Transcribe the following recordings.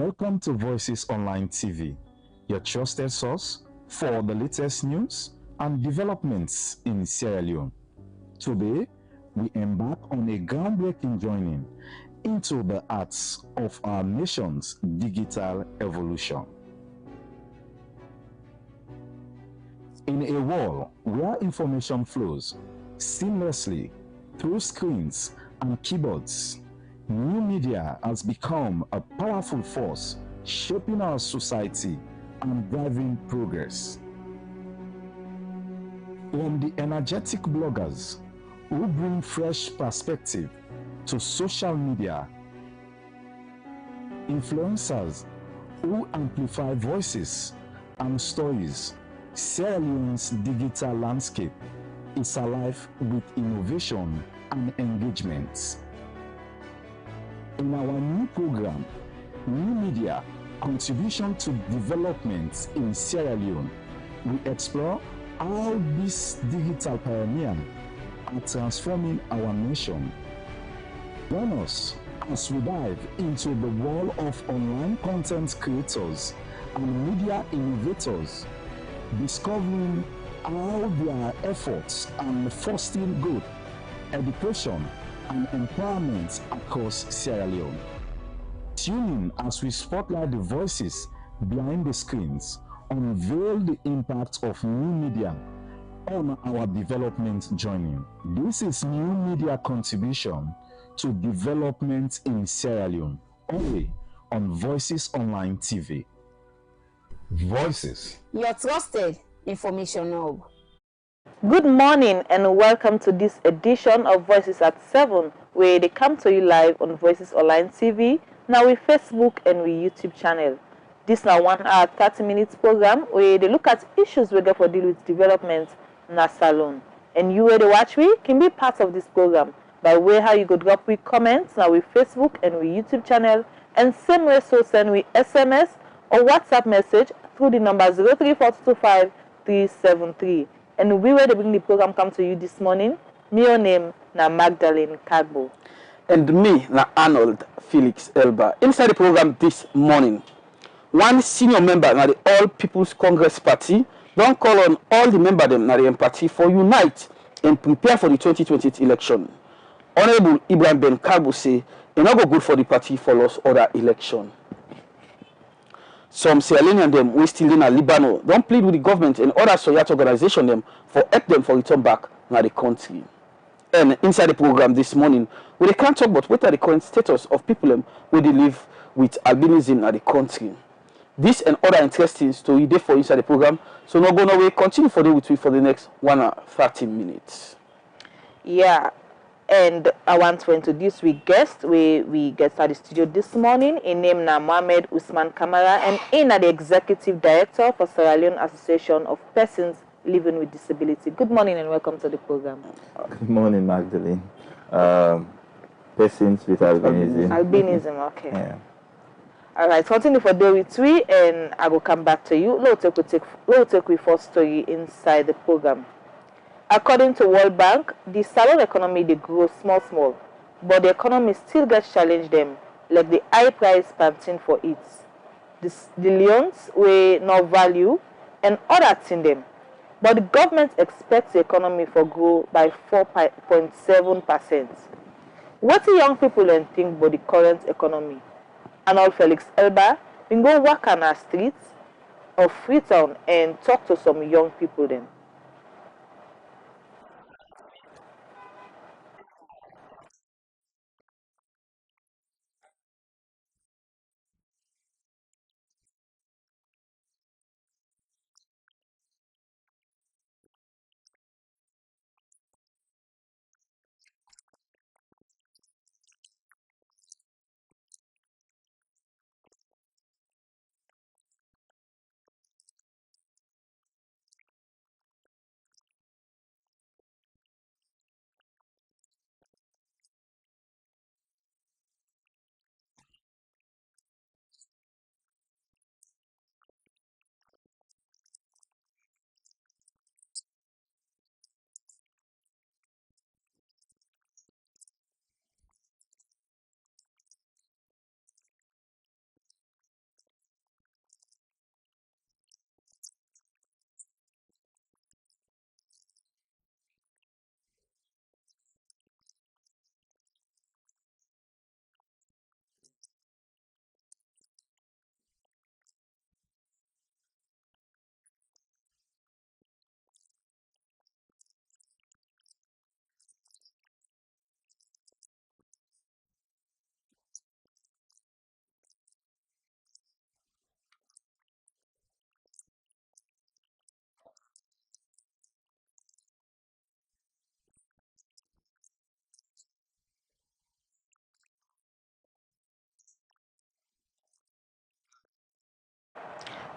Welcome to Voices Online TV, your trusted source for the latest news and developments in Sierra Leone. Today, we embark on a groundbreaking journey into the arts of our nation's digital evolution. In a world where information flows seamlessly through screens and keyboards, new media has become a powerful force shaping our society and driving progress. From the energetic bloggers who bring fresh perspective to social media, influencers who amplify voices and stories, Sierra Leone's digital landscape is alive with innovation and engagement. In our new program, New Media, Contribution to Development in Sierra Leone, we explore how these digital pioneers are transforming our nation. Join us as we dive into the world of online content creators and media innovators, discovering how their efforts are fostering growth, education, and empowerment across Sierra Leone. Tune in as we spotlight the voices behind the screens, unveil the impact of new media on our development journey. This is New Media Contribution to Development in Sierra Leone, only on Voices Online TV. Voices, your trusted information hub. Good morning and welcome to this edition of Voices at 7, where they come to you live on Voices Online TV, now with Facebook and with YouTube channel. This now 1 hour 30 minutes program where they look at issues we got for deal with development in our salon. And you where they watch we can be part of this program by way how you go drop with comments now with Facebook and with YouTube channel, and same way so send with SMS or WhatsApp message through the number 03425 373. And we were to bring the program come to you this morning. My name na Magdalene Kagbo. And me na Arnold Felix Elba. Inside the program this morning, one senior member na the All People's Congress Party don't call on all the members them na the party for unite and prepare for the 2020 election. Honorable Ibrahim Ben Kagbo say it not go good for the party for lost other election. Some Sierra Leonean them we still in Lebanon don't plead with the government and other Soviet organization them for help them for return back to the country. And inside the program this morning, we can't talk about what are the current status of people them where they live with albinism in the country. This and other interesting story there for inside the program. So no go no way, continue for the next 1 hour 30 minutes. Yeah. And I want to introduce we guest we get at the studio this morning. In name na Mohamed Usman Kamara, and in the executive director for Sierra Leone Association of Persons Living with Disability. Good morning and welcome to the program. Good morning, Magdalene. Persons with albinism. Albinism, okay. Yeah. All right, continue for day with we, and I will come back to you. Let's take we first story inside the program. According to World Bank, the salon economy they grow small, but the economy still gets challenged them, like the high price panting for it. The loans we no value and other thing them. But the government expects the economy for grow by 4.7%. What do young people then think about the current economy? Arnold Felix Elba will go walk on our streets of Freetown and talk to some young people then.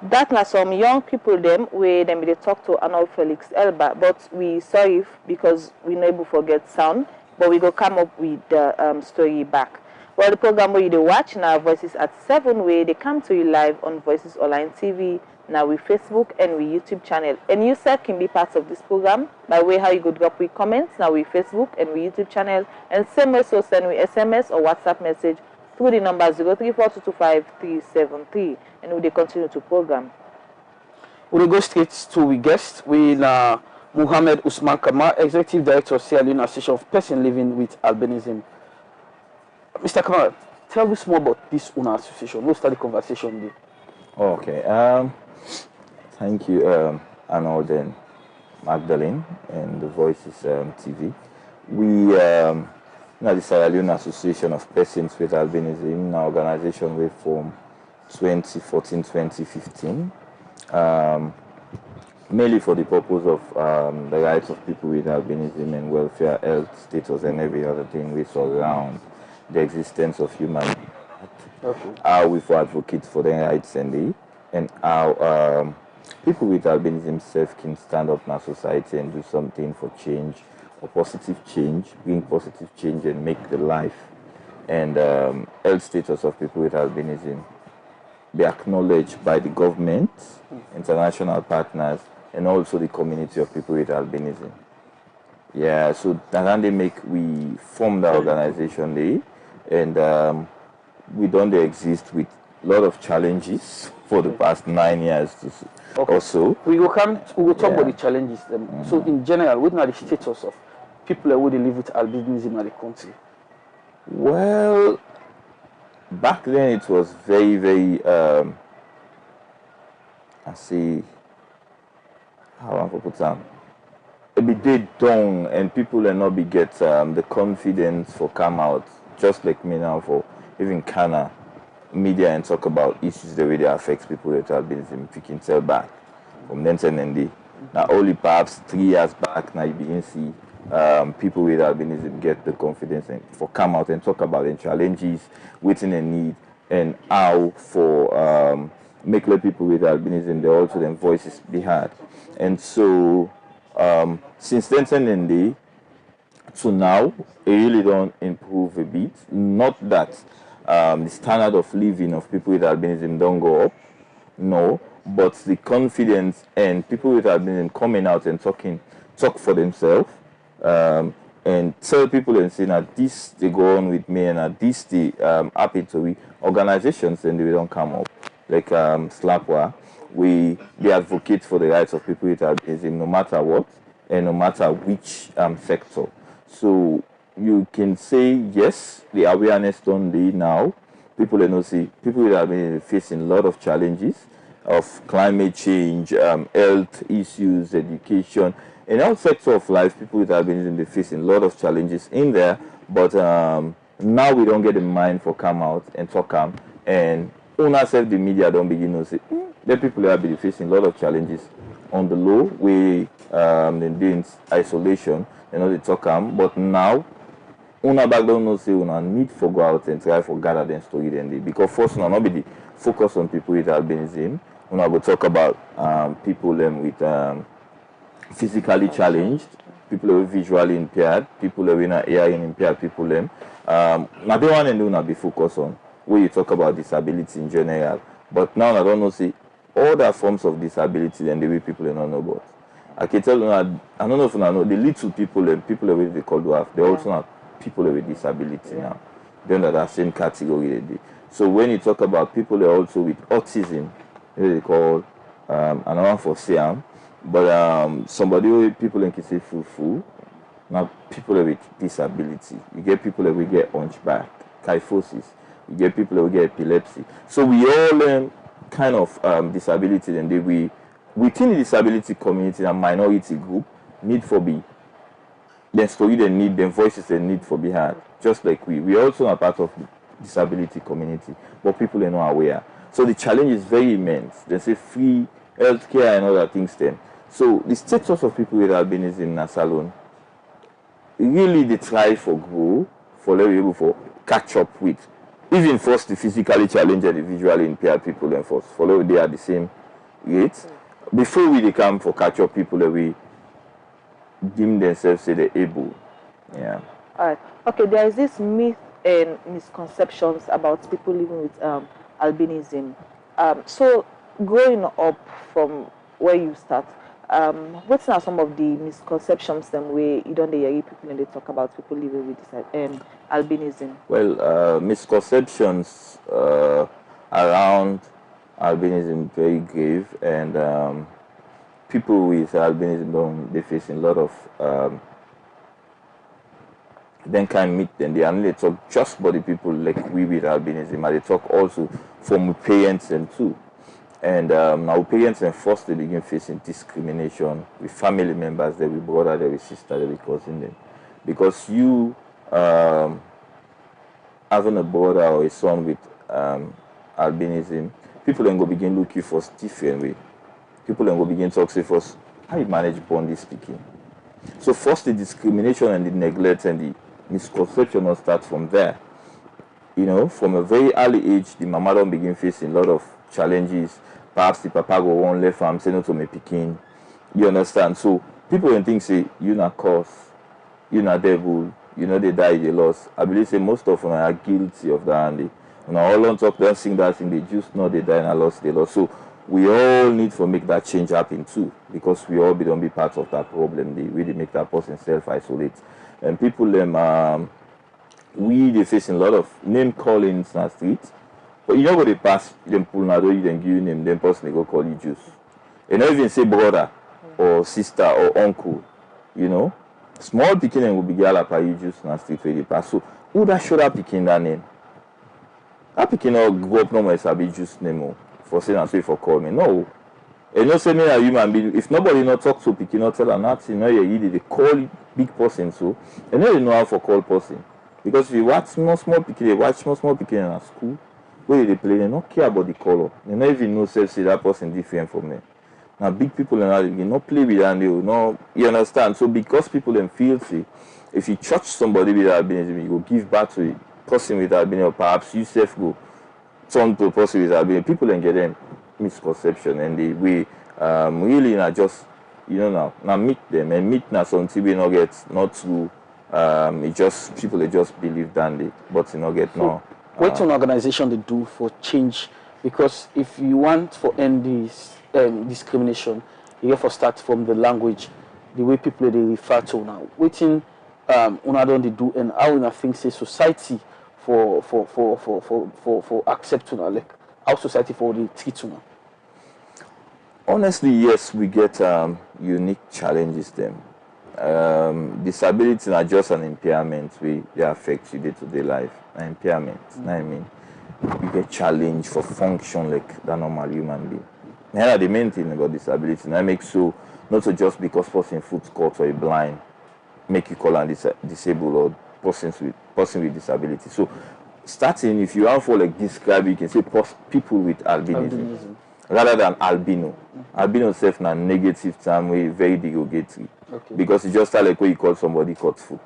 that na some young people them where them they talk to Arnold Felix Elba, but we sorry because we no able forget sound, but we go come up with the story back. Well, the program where you dey watch now Voices at 7 where they come to you live on Voices Online TV, now with Facebook and with YouTube channel. And you sir can be part of this program by way how you could drop with comments now with Facebook and with YouTube channel, and same also send with SMS or WhatsApp message through the number 0342253373, and we will continue to program. We will go straight to we guest with Muhammad Usman Kama, Executive Director of Sierra Leone Association of Persons Living with Albinism. Mr. Kama, tell us more about this UNA association. We'll start the conversation there. Okay. Thank you, Arnold and Magdalene and the Voices TV. We the Sierra Leone Association of Persons with Albinism, an organization we formed 2014-2015, mainly for the purpose of the rights of people with albinism and welfare, health, status, and every other thing we surround the existence of human beings. Okay. How we advocate for their rights and how people with albinism self can stand up in our society and do something for change, or positive change, bring positive change and make the life and health status of people with albinism be acknowledged by the government, international partners, and also the community of people with albinism. Yeah, so that we formed the organization there, and we don't exist with a lot of challenges for the past 9 years or so. We will talk about the challenges. So in general, what are the status of people who live with albinism in the country? Well, back then it was very, very, I see, how I put it, a bit dead down, and people will not be get the confidence for come out, just like me now, for even Kana media and talk about issues the way they affect people with albinism. If you can tell back from then and then, now only perhaps 3 years back, now you begin to see people with albinism get the confidence and for come out and talk about the challenges within a need, and how for make people with albinism, they also their voices be heard. And so since then and then to now, it really don't improve a bit. Not that the standard of living of people with albinism don't go up, no, but the confidence and people with albinism coming out and talk for themselves, and tell people and say that this they go on with me and that this they happy to we organizations, and they don't come up like Slapwa. They advocate for the rights of people with albinism no matter what and no matter which sector. So you can say yes, the awareness done there now. People see people with albinism facing a lot of challenges of climate change, health issues, education. In all sectors of life, people with albinism, they facing a lot of challenges in there, but now we don't get the mind for come out and talk and self the media don't begin to say, the people have been facing a lot of challenges on the low, we in isolation, they talk but now, back don't know say need for go out and try for gather them story then because first not be the focus on people with albinism. We'll talk about people with physically challenged, people who are visually impaired, people who are hearing impaired, people now they want to be focused on where you talk about disability in general. But now I don't know see all the forms of disability and the way people don't know about. I can tell you I don't know if you know the little people and people with they call dwarf, they also have people with disability now. They're under that same category. So when you talk about people who are also with autism, they call another one for SIAM. But somebody who people can say fufu, now people with disability. You get people who get hunchback, kyphosis. You get people who get epilepsy. So we all kind of disability, and we within the disability community and minority group need for be the story they need, the voices they need for be heard. Just like we also are part of the disability community, but people are not aware. So the challenge is very immense. They say free healthcare and other things then. So the status of people with albinism in Salon, really they try for grow, for them able for catch up with, even first the physically challenged and the visually impaired people and first follow they are the same right? Before we they come for catch up people that we deem themselves say they're able. Yeah. All right. Okay, there is this myth and misconceptions about people living with albinism. So, growing up from where you start, what are some of the misconceptions them way you don't hear people when they talk about people living with this, albinism? Well, misconceptions around albinism very grave, and people with albinism they face a lot of then can meet them. They only talk just about the people like we with albinism, and they talk also from parents and too. And now parents and first they begin facing discrimination with family members, they with brother, they with sister, they with cousin them. Because you having a brother or a son with albinism, people then go begin looking for different way. People then go begin talk say first, how you manage born this speaking. So first the discrimination and the neglect and the misconception will start from there. You know, from a very early age, the mama don't begin facing a lot of challenges. Perhaps the papa go one left farm, say no to me picking. You understand? So people don't think say you not cause, you not devil, you know they die, they lost. I believe say most of them are guilty of that, and they, you know, all on top don't sing that thing, they just know they die and I lost, they lost. So we all need to make that change happen too, because we all don't be part of that problem. They really make that person self-isolate. And people they facing a lot of name callings in the street. But you know what they pass, them pull now, you then give you name, then person they go call you juice. You don't even say brother or sister or uncle, you know. Small picking will be galapa you juice in the street where they pass. So who that should have picking that name? That picking all go up no more be juice name for saying and say for call me. No. You know, say me a human being. If nobody not talk to picking not tell her nothing, you know you they call big person so you know how for call person. Because if you watch small picking, they watch small picking in a school, where they play, they don't care about the color. They don't even know say that person different from them. Now big people and they not play with that, they will not, you understand. So because people then feel say if you touch somebody with albinism, you go give back to a person with albinism, or perhaps you self go turn to a person with albinism, people then get them misconception and they we really not just now meet them and meet now something we not get not to it just people they just believe that they but you not get no what an organization they do for change, because if you want for end this discrimination, you have to start from the language, the way people they refer to now waiting una don't they do and how una think say society for accept una, like how society for the treat una. Honestly, yes, we get unique challenges them. Disability are just an impairment they affect your day-to-day life. An impairment. I mean, you get challenged for function like that normal human being. Now the main thing about disability, and I make so not so just because person foot caught or blind make you call and disabled or person with disability. So starting if you want for like describe, you can say people with albinism. Rather than albino. Albino self na negative term way very derogatory. Okay. Because you just like when you call somebody cut foot.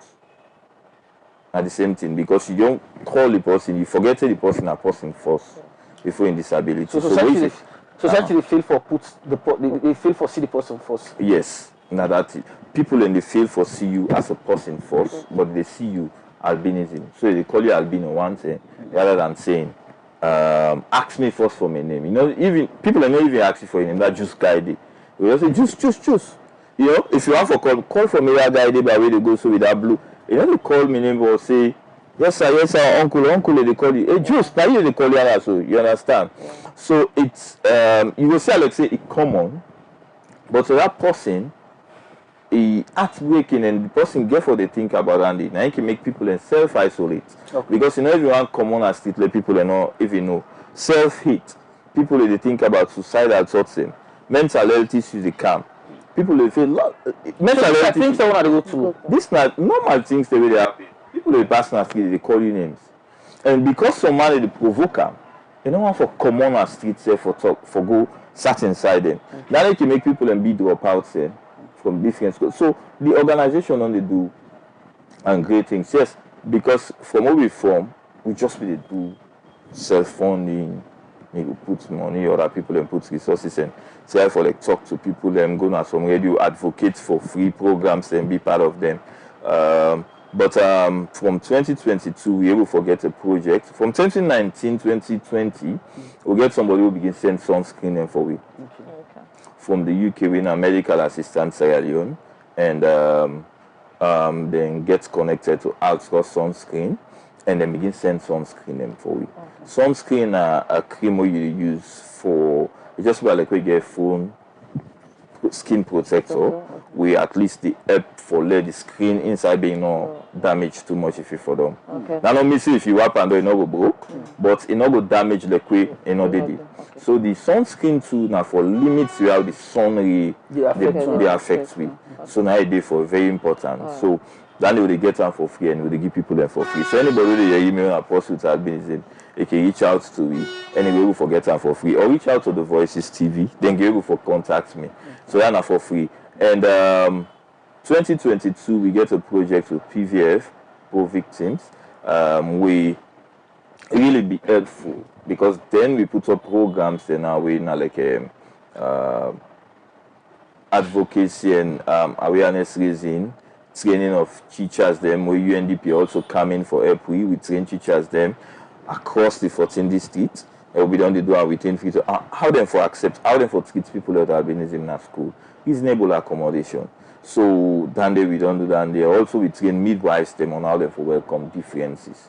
At the same thing, because you don't call the person, you forget the person a person first before in disability. So society they feel for they feel for see the person first. Yes. Now that people and they feel for see you as a person first, but they see you albinism. So they call you albino one thing rather than saying ask me first for my name. You know, even people are not even asking for your name. That just guide it. You just say choose. You know, if you have a call for me that guide by where they go so with that blue. You know, they call me name or say yes sir, uncle, they call you. Hey, just now they call you so you understand. So it's you will say like say it's common, but to that person, he heartbreaking and the person get what they think about Andy. Now he can make people and self-isolate. Okay. Because you know everyone common as street like people and not even know self-hate. People they think about suicidal thoughts and mental health issues they come. People they feel mental health things they want to go to. This not normal things they really happen. People they pass on the street, they call you names. And because somebody they provoke them, they don't want for common as street say for talk for go sat inside them. Now they can make people and be drop out say. From different schools. So the organization only do and great things. Yes, because from where we from, we just really do self-funding, me go put money, other people and put resources and try for like talk to people and go on some radio, advocate for free programs and be part of them. But from 2022, we able to get a project. From 2019, 2020, we get somebody who begin send sunscreen and for we. From the UK, we a medical assistant Sierra Leone, and then gets connected to outsource sunscreen, and then begin send sunscreen them for we. Sunscreen a cream you use for just like we get phone skin protector. We at least the help for let the screen inside being no damaged too much if you for them. Now not me see if you wipe and it no go broke, but it no go damage like we did it. So the sunscreen too now for limits how the sun they affect we. So now it is for very important. So then they get them for free and they give people them for free. So anybody they email a post with Albinism, they can reach out to me and we will forget them for free. Or reach out to the Voices TV, then get able for contact me. So that's for free. And 2022 we get a project with PVF for victims. We really be helpful because then we put up programs and now we now like advocacy and awareness raising, training of teachers them where UNDP also come in for help. We train teachers them across the 14 districts. We don't do our within free to how them for accept, how them for treat people with albinism in school. Reasonable accommodation. So then we don't do that. And they also we train midwives them on how them for welcome differences.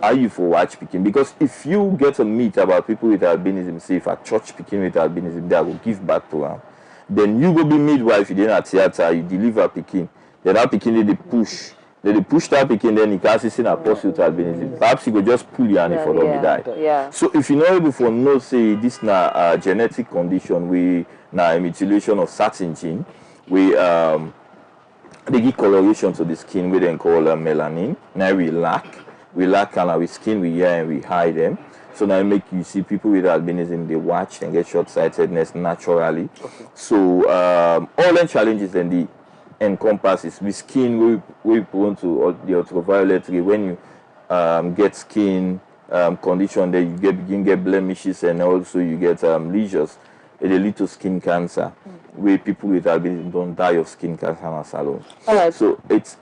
How you for watch picking? Because if you get a meet about people with albinism, say if a church picking with albinism, they will give back to them. Then you go be midwife, you then at theater, you deliver picking. Then that picking they push. Then they push that picking, then you can't see an apostle with albinism. Perhaps you go just pull your hand for them you die. Yeah. So if you know able for no say this na a genetic condition, we na a mutilation of certain gene, we they give coloration to the skin, we then call melanin. Now we lack and our skin we hear and we hide them. So now make you see people with albinism, they watch and get short-sightedness naturally. So all the challenges and the encompasses with skin we prone to the ultraviolet ray. When you get skin condition, then you begin get blemishes and also you get lesions. It lead to skin cancer. Where people with albinism don't die of skin cancer alone. Alright. So it's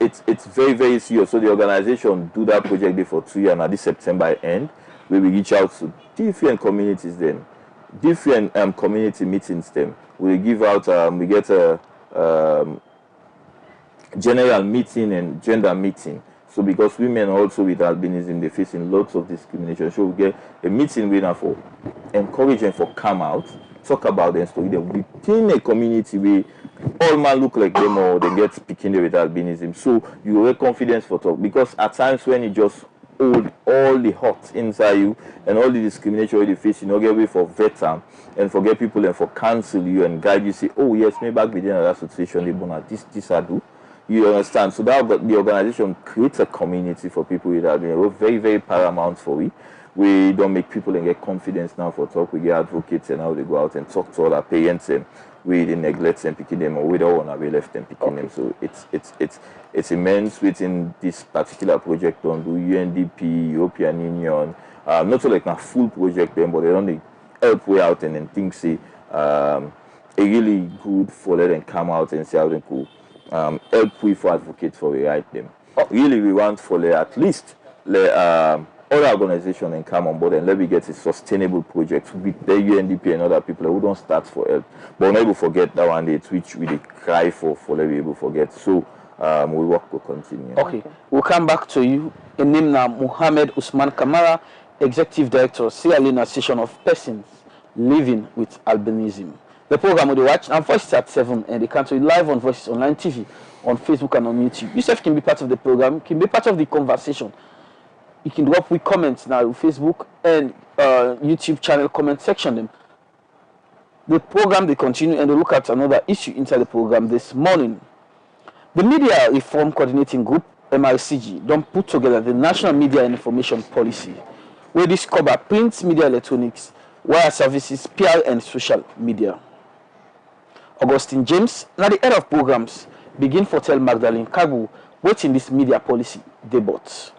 very very serious. So the organization do that project there for 2 years and at this September end, where we reach out to different communities then, different community meetings then. We give out we get a general meeting and gender meeting. So because women also with albinism they're facing lots of discrimination. So we get a meeting winner for encourage them for come out, talk about their story. Then within a community where all man look like them or they get speaking there with albinism. So you have confidence for talk because at times when you just hold all the hurt inside you and all the discrimination you face, you know, get way for veteran and forget people and for cancel you and guide you say, oh yes, maybe back within another situation they born this I do. You understand? So that the organization creates a community for people with albinism. We're very, very paramount for we. We don't make people and get confidence now for talk. We get advocates and now they go out and talk to all our parents and we they neglect them picking them or we don't want to be left them picking them. So it's immense within this particular project on the UNDP, European Union. Not so like a full project them, but they don't help way out and then things say a really good for let them come out and see how they could help we for advocate for we right them. Really we want for at least let other organizations and come on board and let me get a sustainable project with the UNDP and other people who don't start for help. But not able to forget that one day which we they cry for let me able to forget. So we work to continue. Okay. We'll come back to you. In name now Mohammed Usman Kamara, Executive Director, Sierra Leone Association of Persons Living with Albinism. The program will watch and Voices at 7 and they can see live on Voices Online TV, on Facebook and on YouTube. Yourself can be part of the program, can be part of the conversation. You can drop with comments now on Facebook and YouTube channel comment section them. The program they continue and they look at another issue inside the program this morning. The Media Reform Coordinating Group, MRCG, don't put together the National Media and Information Policy, where this cover print, media, electronics, wire services, PR and social media. Augustine James, now the head of programs, begin for tell Magdalene Kagu, waiting this media policy debate.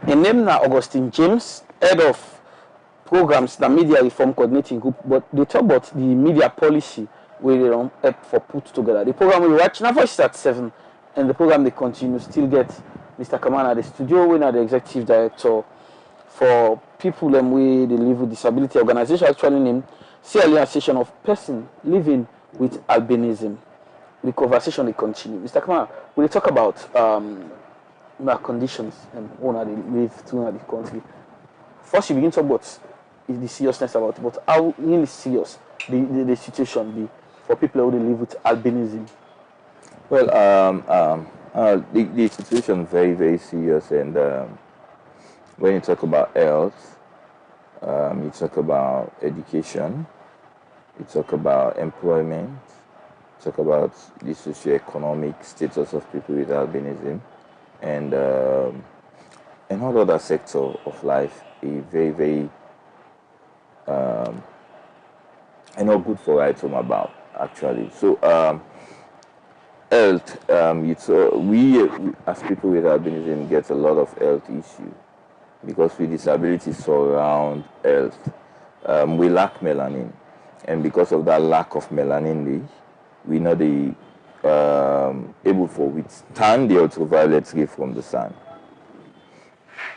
And name now Augustine James, head of programs, the media reform coordinating group, but they talk about the media policy where they don't help for put together. The program we watch now first at 7, and the program they continue still get Mr. Kaman at the studio, we are the executive director for people them we they live with disability organization actually named CLE Association of Person Living with Albinism. The conversation they continue. Mr. Kaman, we talk about conditions and how they live through the country. First, you begin to talk about the seriousness about it, but how really serious the situation be for people who live with albinism? Well, the situation is very, very serious, and when you talk about health, you talk about education, you talk about employment, you talk about the socioeconomic status of people with albinism, and all other sector of life is very, very not good for right home about actually. So health, we as people with albinism get a lot of health issues because we disabilities surround health. We lack melanin, and because of that lack of melanin, we not the able to withstand the ultraviolet ray from the sun,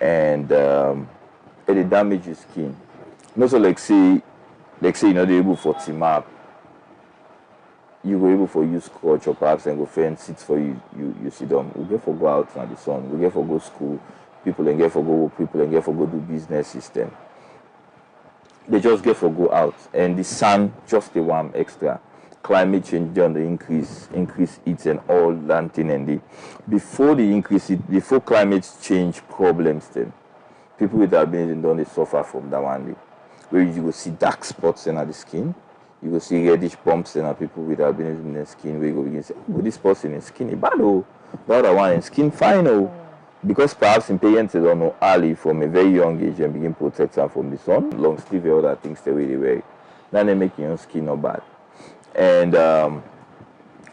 and it damages skin. Not so like say you're not able for team up, you were able for use scotch or perhaps and go fence sit for you sit down. We get for go out in the sun, we get for go school, people and get for go work, people and get for go do business system. They just get for go out, and the sun just the warm extra. Climate change done the increase heat and all that thing, and before climate change problems then people with albinism don't they suffer from that one day. Where you will see dark spots in the skin, you will see reddish bumps in people with albinism in the skin, where you go begin to say, oh, this person is skinny bad, oh, the other one is skin fine, oh. Because perhaps in parents they don't know early from a very young age and begin to protect them from the sun, long sleeve and other things they really wear. Then they make your skin not bad. And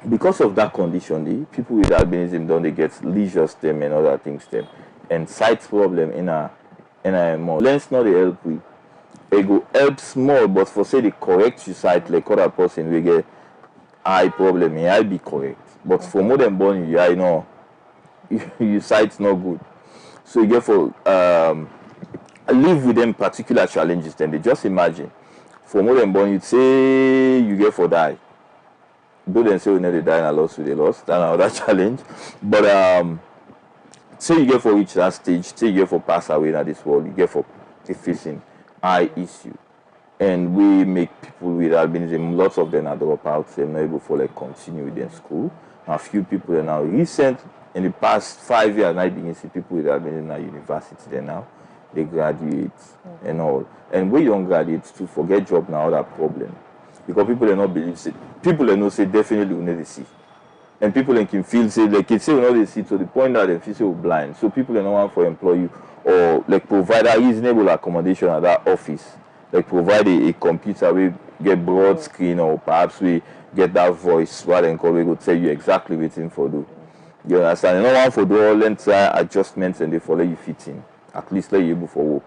because of that condition, people with albinism don't they get leisure stem and other things them, and sight problem in a more. Lens not the help we. It go help small, but for say the correct you sight like other person we get eye problem, I be correct. But for more than born you I know your sight's not good. So you get for live with them particular challenges, then they just imagine. For more than born, you'd say you get for die. Though then say we know they die and a loss with a loss, that's another challenge. But say you get for reach that stage, say you get for pass away in this world, you get for facing eye issue. And we make people with albinism, lots of them are dropouts, they're not able to like continue with their school. A few people are now recent in the past 5 years, I begin to see people with albinism at university there now. They graduate and all. And we young graduates to forget job now that problem. Because people do not believe say people do not say definitely we need to see. And people can feel say like they say we know they see to the point that they feel so blind. So people do not want for employ you or like provide a reasonable accommodation at that office. Like provide a computer we get broad screen, or perhaps we get that voice what they call we go tell you exactly what thing for do. You understand? You don't want for do all entire adjustments and they follow you fit in. At least let you able for work.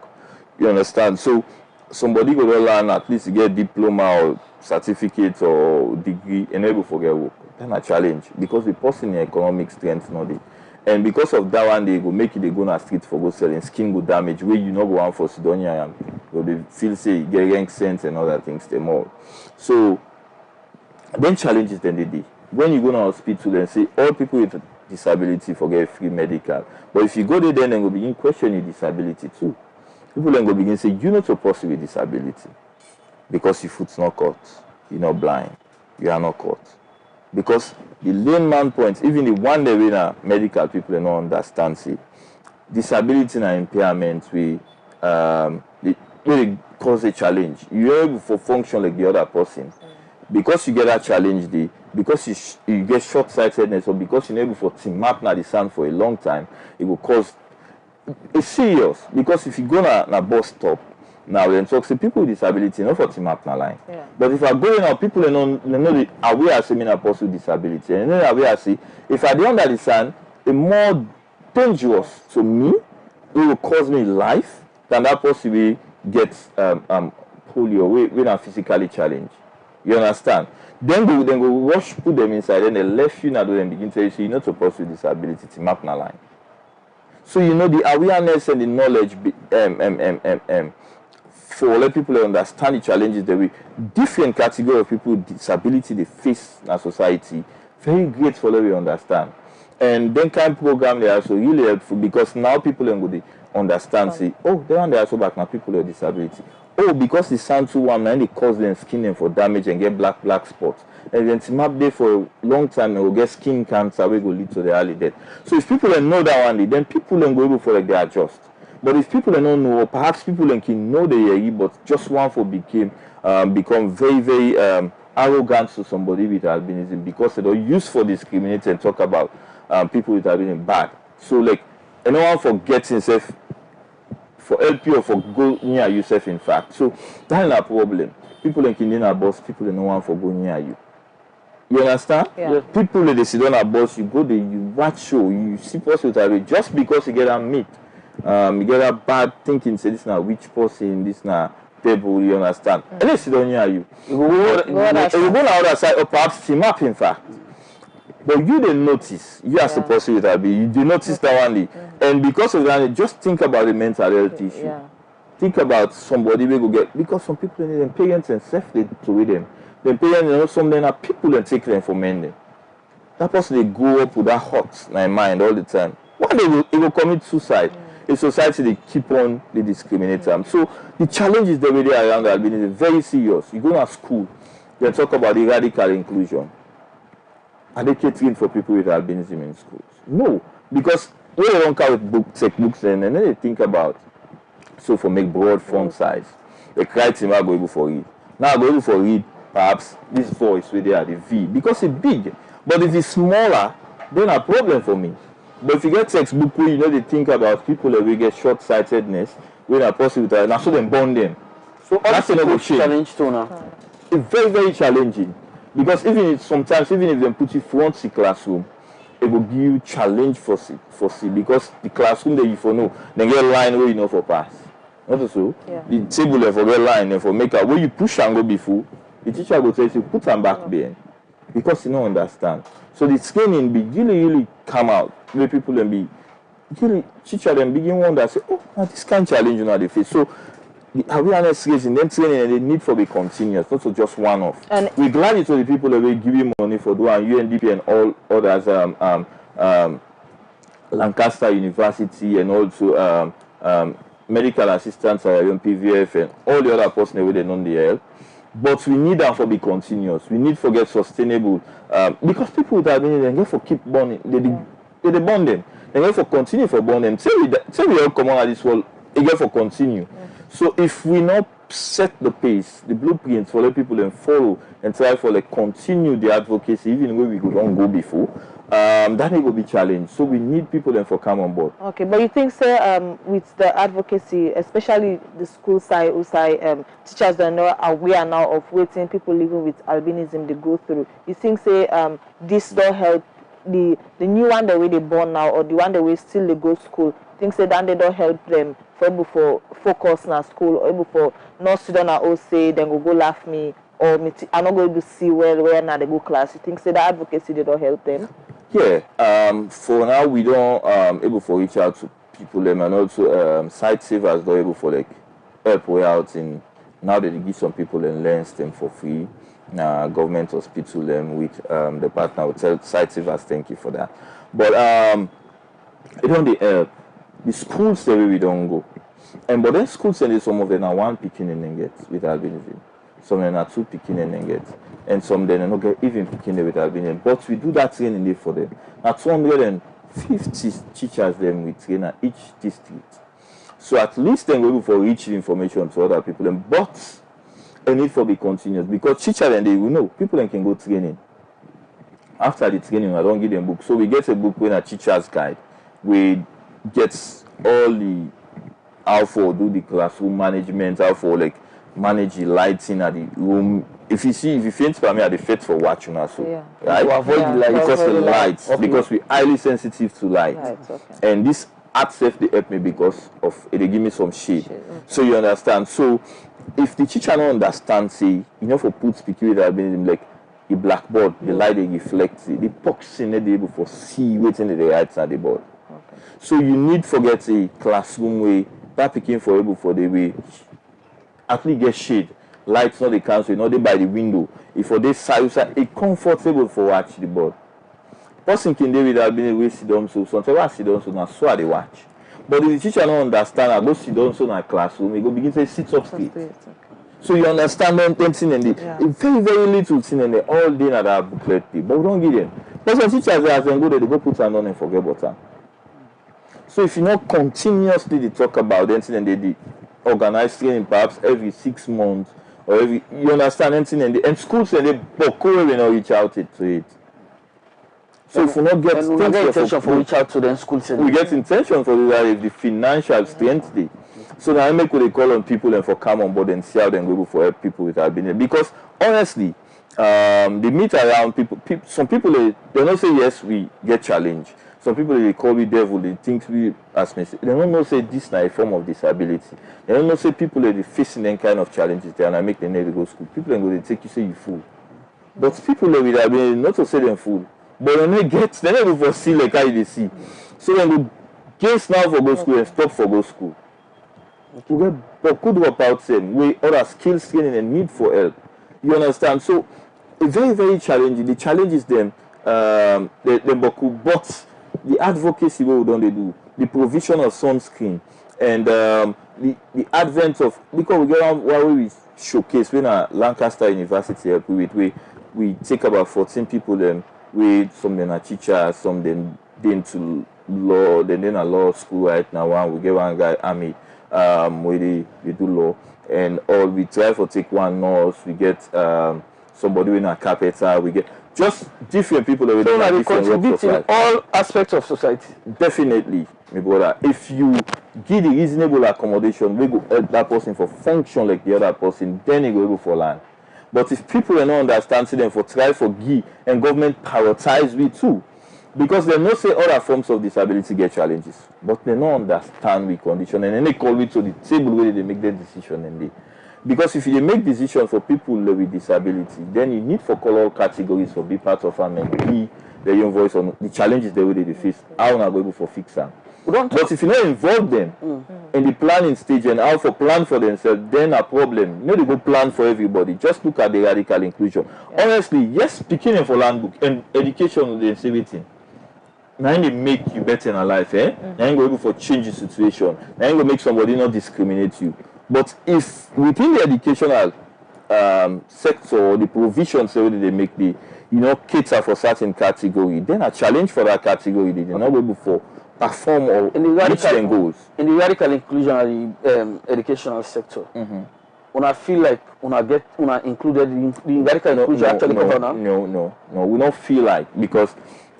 You understand? So somebody go to learn at least get diploma or certificate or degree and able for get work. Then a challenge because the person in economic strength not it. And because of that one they go make it they go on the street for go selling skin go damage where you not go on for Sidonia and they feel say get rank sense and other things them all. So then challenges then they do. When you go to hospital and say all people with disability forget free medical. But if you go there then go begin question your disability too. People then go begin say you're not supposed to be disability because your foot's not cut, you're not blind, you are not cut. Because the layman point, even the one day when medical people don't understand say disability and impairment we really cause a challenge. You're able to function like the other person. Because you get that challenge because you get short-sightedness or because you're able for team map now the sun for a long time, it will cause it's serious. Because if you go na bus stop now then talk say people with disability not for team map na line. Yeah. But if I go now people they know the aware as me a person with disability and then aware as if I dey under the sun it's more dangerous to me will cause me life than that person will get polio, we not physically challenged. You understand? Then go rush, put them inside, then they left you now, then begin to tell you, so you're not supposed to disability to map na line. So you know the awareness and the knowledge for let people understand the challenges that we different category of people with disability they face in our society. Very great for let we understand. And then kind of program they are also really helpful because now people are going to understand, say, oh, they want to also back now people with disability. Oh, because the sound too warm and they cause them skin them for damage and get black spots. And then to map there for a long time they will get skin cancer, we go lead to the early death. So if people don't know that one day, then people don't go able for like they adjust. But if people don't know, or perhaps people can know they hear, but just one for become very arrogant to somebody with albinism because they don't use for discriminate and talk about people with albinism bad. So like anyone for getting himself for help you or for go near yourself in fact. So that's a problem. People in Kenya boss, people in no one for go near you. You understand? Yeah. People they sit on a bus, you go there, you watch show, you see person with albinism just because you get a meat. You get a bad thinking, say this now which person, this now table, you understand? And they sit on near you. You go on the other side or perhaps team up in fact. But you didn't notice, you are supposed to with albinism, you did notice that one day. And because of that, just think about the mental health issue. Yeah. Think about somebody we go get, because some people need them parents and self they to with them. The parents, you know, some of them are people that take them for men. Them. That person they grow up with that hurt in their mind all the time. One day they will commit suicide. In society they keep on they discriminate them. So the challenges that we around the albinism is very serious. You go to school, they talk about the radical inclusion. Are they catering for people with albinism in schools? No, because they don't come with textbooks and then they think about so for make broad font size. The criteria go able for read. Now go able for read perhaps this voice where they are the V because it's big. But if it's smaller, then a problem for me. But if you get textbook where you know they think about people that will get short-sightedness, when a person with now so then bond them. So that's another challenge too now. It's very, very challenging. Because even if sometimes even if they put you front the classroom, it will give you challenge for see because the classroom that you for know, they get line where you know for pass. Not so. Yeah. The table they for get line and for make a where you push and go before, the teacher will tell you put them back there. Because you don't understand. So the training be really come out where people then be really teacher them begin wonder say, oh now this kind of challenge you know they face. So the awareness raising them training and the need for be continuous, not so just one off. And we're glad to the people that will give you money for doing UNDP and all others Lancaster University and also medical assistants at PVF and all the other personnel they know the help. But we need them for be continuous. We need for get sustainable because people that they get for keep bonding, they bond them. They get for continue for bond them. Say we all come on at this world, they get for continue. So if we not set the pace, the blueprint for let people then follow and try for like continue the advocacy even where we don't go before, that will be challenged. So we need people then for come on board. Okay, but you think sir with the advocacy, especially the school side, teachers that know aware now of waiting people living with albinism they go through. You think say this don't help the new one the way they born now or the one the way still they go school, think say that they don't help them for able for focus na school or able for not sit down and say then go laugh me or I'm not going to see where now they go class. You think say that advocacy they don't help them? Yeah. For now we don't able for reach out to people them and also site savers don't able for like help way out in now they give some people and learns them for free. Government hospital them with the partner will tell site savers thank you for that. But it don't help. The schools the way we don't go. But then schools send some of them are one picking and then get with albinism. Some of them are two picking and then get. And some then not get even picking with albinism. But we do that training there for them. Now 250 teachers them we train at each district. So at least then we will for reach information to other people. But a need for be continuous because teachers then they will know people then can go training. After the training I don't give them book. So we get a book with a teacher's guide. We gets all the how for do the classroom management, how for like manage the lighting at the room. If you faint for me at the fit for watching also. Right? To avoid the light because the lights okay. Because we're highly sensitive to light. Right, okay. And this art self they help me because of they give me some shade. So you understand. So if the teacher don't understand, say you know for put speaking with albinism like a blackboard, the light they reflect it, the box in they able for see waiting the writes at the board. Okay. So you need forget a classroom way that picking for able for the way at least get shade. Lights not the cancel, not they by the window. If for this side it comfortable for watch the board. Person can do with albinism way sit down so sometimes I sit down so now so they watch. But if the teacher don't understand, I go sit down so in a classroom, he go begin to sit up straight. Okay. So you understand them thing and the very, very little thing and they all day at that booklet, but we don't give them. But some teachers as they go there, they go put them on and forget about them. So if you not continuously they talk about anything and they organize training perhaps every 6 months or every you understand anything and schools and they will not reach out to it. So if we not get intention for reach out to them schools, we get intention for that if the financial strength they. So now I make what they call on people and for come on board and see how they go for help people with albinism. Because honestly, they meet around people some people they don't say yes we get challenged. Some people they call me devil, they think we as me. They don't know say this is a form of disability. They don't know say people they facing any kind of challenges there and I make them never go to school. People then go they take you say you fool. But people they with albinism not to say them fool. But when they get they never for see like how they see. So then go get now for go school and stop for go school. We get good drop out them we other skills training and need for help. You understand? So it's very, very challenging. The challenge is them but the advocacy what we don't they do, the provision of sunscreen and the advent of because we get on while we showcase when Lancaster University help with we take about 14 people them with some them are teachers, some them into law, then a law school right now one we get one guy army where they do law and all we try for take one nurse, we get somebody in a carpenter, we get just different people that so we contribute in all aspects of society. Definitely, my brother. If you give the reasonable accommodation, we go help that person for function like the other person, then you go for land. But if people are not understanding them for try for give and government prioritize we too. Because they not say other forms of disability get challenges, but they don't understand we condition and then they call it to the table where they make their decision and they. Because if you make decisions for people with disability, then you need for color categories for be part of them and be their own voice on the challenges they will they face. How are able for fix them? But if you not involve them in the planning stage and how for plan for themselves, then a problem. You know they go plan for everybody. Just look at the radical inclusion. Yeah. Honestly, yes, speaking for land book and education is everything. Now they make you better in life, eh? Now you go able for change the situation. Now you go make somebody not discriminate you. But if within the educational sector, the provisions they make the cater for certain category, then a challenge for that category they not able for perform or reach their goals. In the radical inclusion educational sector, when I feel like when I included in the radical inclusion actually cover now? No, we don't feel like because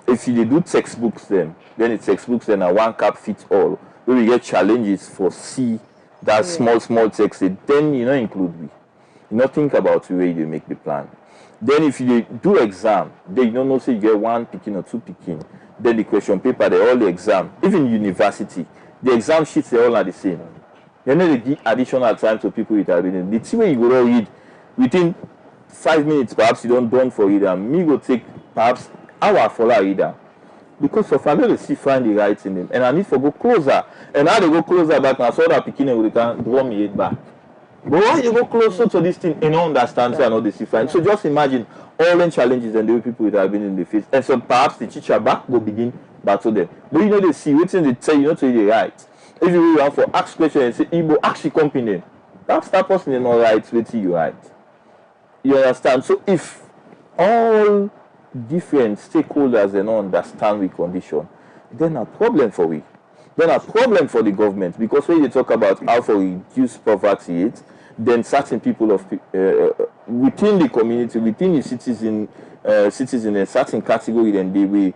if you do textbooks then the textbooks then are one cap fits all. Where we get challenges for C. That small text, then you don't include me. You not think about the way you make the plan. Then if you do exam, then you don't know say you get one picking or two picking. Then the question paper, they all the exam. Even university, the exam sheets they all are the same. You know they give additional time to people with albinism. The thing way you go read within 5 minutes, perhaps you don't done for reader. Me go take perhaps hour for that reader. Because of I see find the right in them and I need to go closer and how they go closer back now so that picking we can draw me head back. But why you go closer to this thing and don't understand so I know they see fine. So just imagine all the challenges and the people that have been in the face and so perhaps the teacher back go begin battle them. But you know they see waiting they tell you not to the right. If you want for ask question and say Igbo actually company that's that person is not right waiting you right. You understand? So if all different stakeholders and don't understand the condition, then a problem for we. Then a problem for the government because when you talk about how to reduce poverty, then certain people of within the community, within the citizen in a certain category, then they will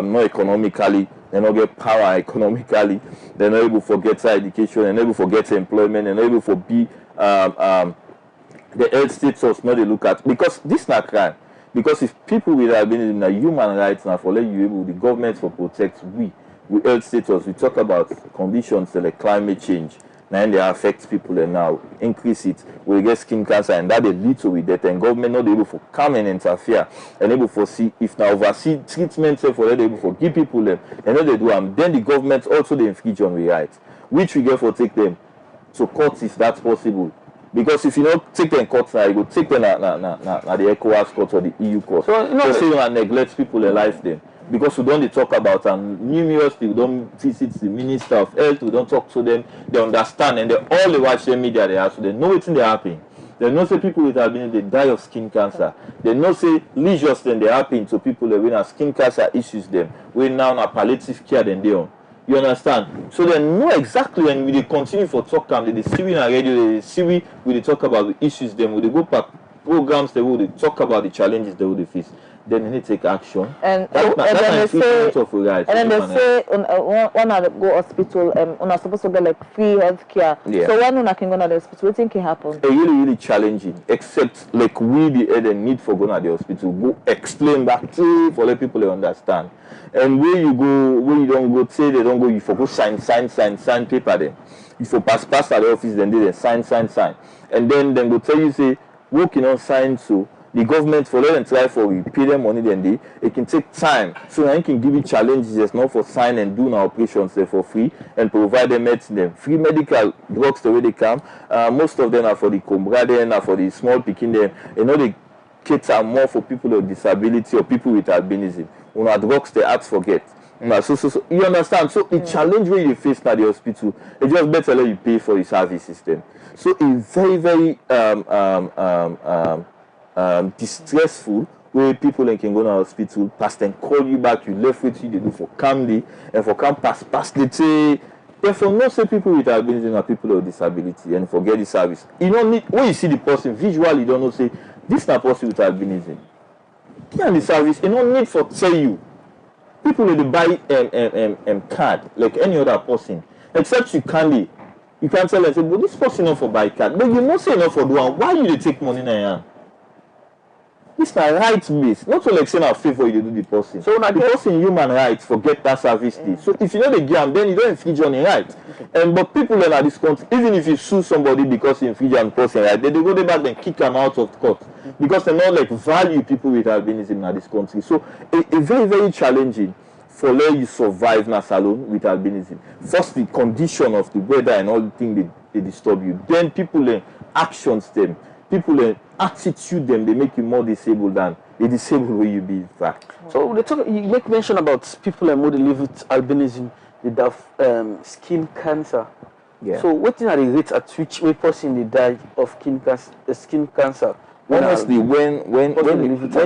not economically, they not get power economically, they're not able to get education, they're not able to get employment, they're not able to be the health status not they look at because this is not crime. Because if people with albinism are human rights now for let you able the government for protect we with health status, we talk about conditions like climate change. Now they affect people and now increase it. We get skin cancer and that they lead to with death. And government not able to come and interfere and able to see if now oversee treatment for them able to give people them. And then they do then the government also they infringe on the rights, which we get for take them to court if that's possible. Because if you don't take them court now, you go take them na the ECOWAS court or the EU court. So you know, say you neglect people in life then. Because we don't talk about and numerously we don't visit the Minister of Health, we don't talk to them, they understand and they all they watch the media they have, so they know what's in they happen. They know say people with albinism they die of skin cancer. They know say lesions then they happen to people that when skin cancer issues them. We now a palliative care then they on. You understand? So they know exactly when we continue for talk they see we on radio, they see we talk about the issues them, we go back programs they will talk about the challenges they will face. Then they need to take action. And then they say, when I go hospital, I'm supposed to get like free health care. Yeah. So when I can go to the hospital, what do you think happen? It's really challenging. Except like we the need for going to the hospital, go explain back to for let people understand. And where you go, where you don't go, say they don't go, you for go sign paper then. If you pass at the office, then they sign. And then go tell you say working on sign so. The government for let them try for we pay them money then it can take time. So I can give you challenges just not for sign and do now operations there for free and provide them medicine free medical drugs the way they come. Most of them are for the comrade are for the small picking them. You know the kits are more for people with disability or people with albinism. When our drugs they have to forget. So you understand. So the challenge where you face at the hospital, it just better let you pay for the service system. So it's very, very distressful where people can go to the hospital, pass and call you back, you left with you, they do for calmly, and for come pass the day. Therefore, not say people with albinism are people with disability and forget the service. You don't need, when you see the person visually, you don't know, say, this is not person with albinism. Can the service, you don't need for tell you. People will buy card like any other person, except you can't tell them, say, but this person not for buy card. But you not say enough for do one. Why you take money in your hand? This is right base, not to like saying a favor you do the person. So now the person human rights forget that service day. So if you know the game, then you don't infringe on the right. But people in this country, even if you sue somebody because you infringe on person right, they go back and kick them out of court because they not like value people with albinism in this country. So a very, very challenging for let you survive na salon with albinism. First the condition of the weather and all the things they disturb you. Then people actions them. People attitude them, they make you more disabled than the disabled way you be in fact. So you make mention about people who live with albinism, they have skin cancer. Yeah. So what are the rates at which a person they die of skin cancer? Honestly, when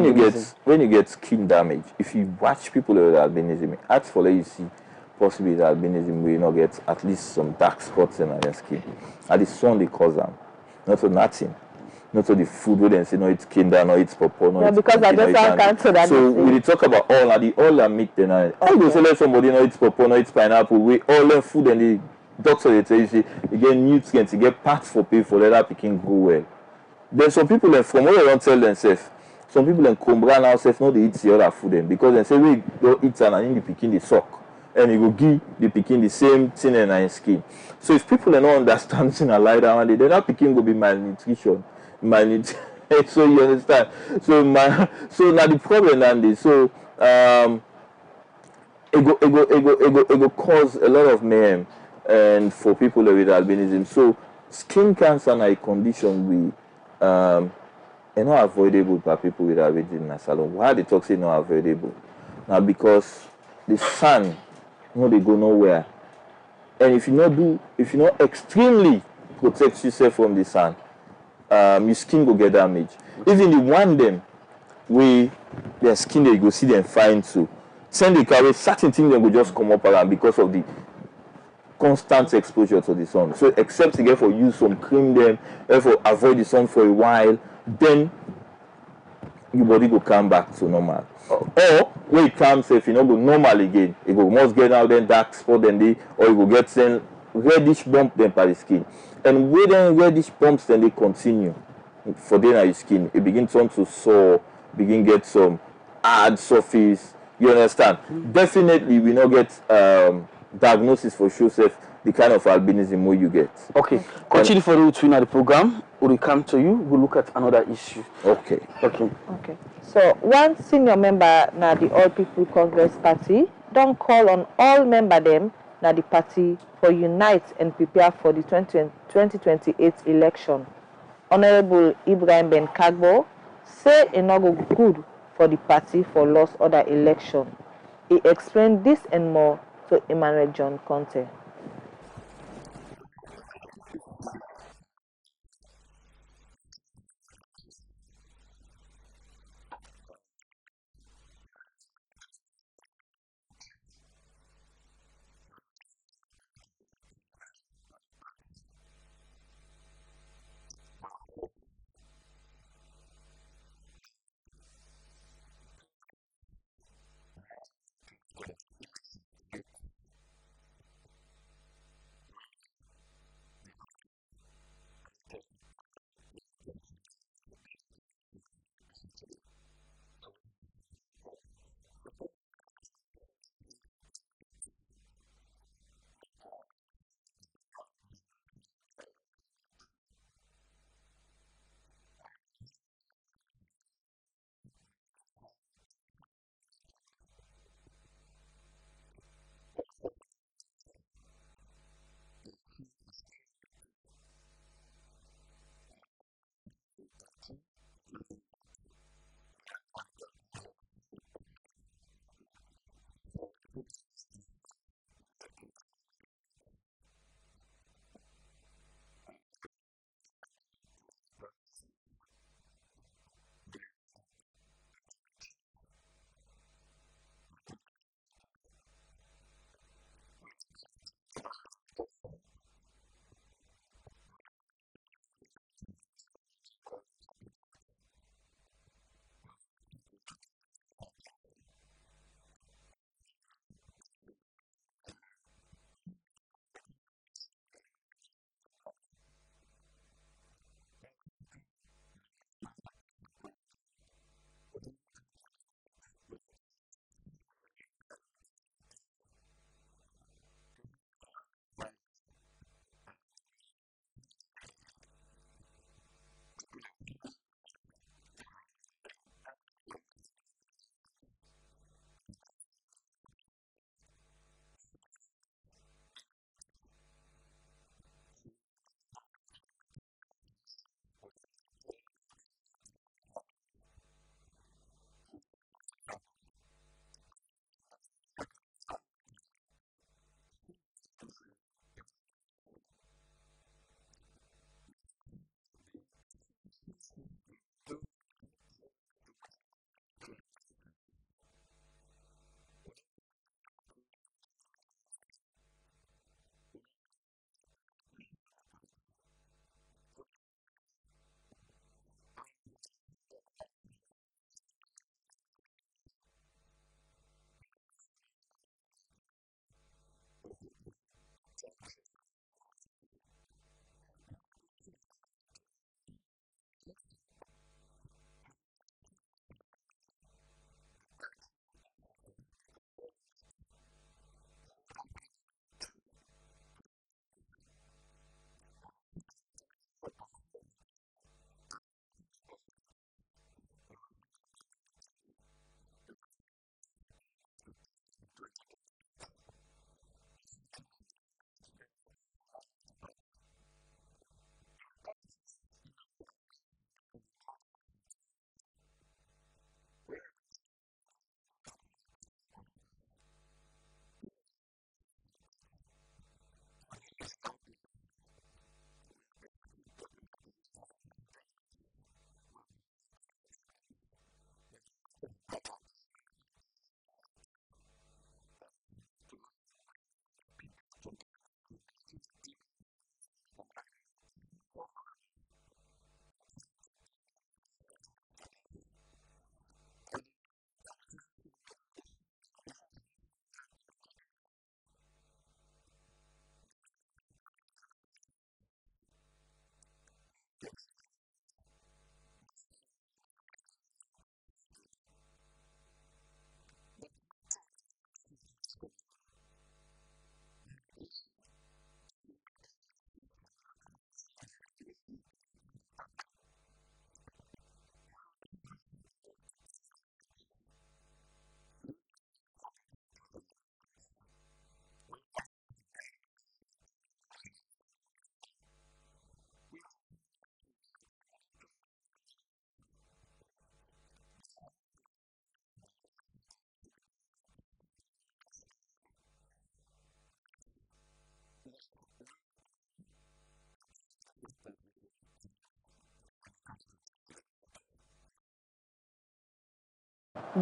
you get skin damage, if you watch people with albinism, ask for let you see possibly with albinism will not get at least some dark spots in their skin. And the sun they cause them, not for nothing. Not to the food where they say no it's kinder, no it's pawpaw, no it's because I just can't that. So we talk about all that meat then I go say let somebody know it's pawpaw, no it's pineapple, we all the food and the doctor they tell you say you get nutrients, you get parts for people, let that picking go well. Then some people from what they don't tell themselves, some people in Combra now say no they eat the other food then because they say we don't eat and in the picking the suck. And you go give the picking the same thing in their skin. So if people are not understanding a lie down they're not picking go be malnutrition. So you understand. So now the problem and this. So it go cause a lot of mayhem and for people with albinism. So skin cancer is a condition we not avoidable by people with albinism in salon. Why the toxin not avoidable? Now because the sun they go nowhere. And if you not extremely protect yourself from the sun, your skin will get damaged. Even the one them we their skin they go see them fine too. Send the carry certain things they will just come up around because of the constant exposure to the sun. So except to get for use some cream them, for avoid the sun for a while, then your body will come back to normal. Or when it comes if you know go normal again, it will must get out then dark spot then they or you will get some reddish bump then by the skin. And when then reddish bumps then they continue for then your skin. It begins on to sore, begin get some hard surface, You understand? Definitely, we not get diagnosis for show self the kind of albinism where you get. Okay, continue for the twin of the program. We'll come to you. We'll look at another issue. Okay. Okay. Okay. So one senior member na the All People Congress Party don't call on all member them na the party for unite and prepare for the 2028 election. Honorable Ibrahim Ben Kagbo say it no go good for the party for lost other election. He explained this and more to Emmanuel John Conte.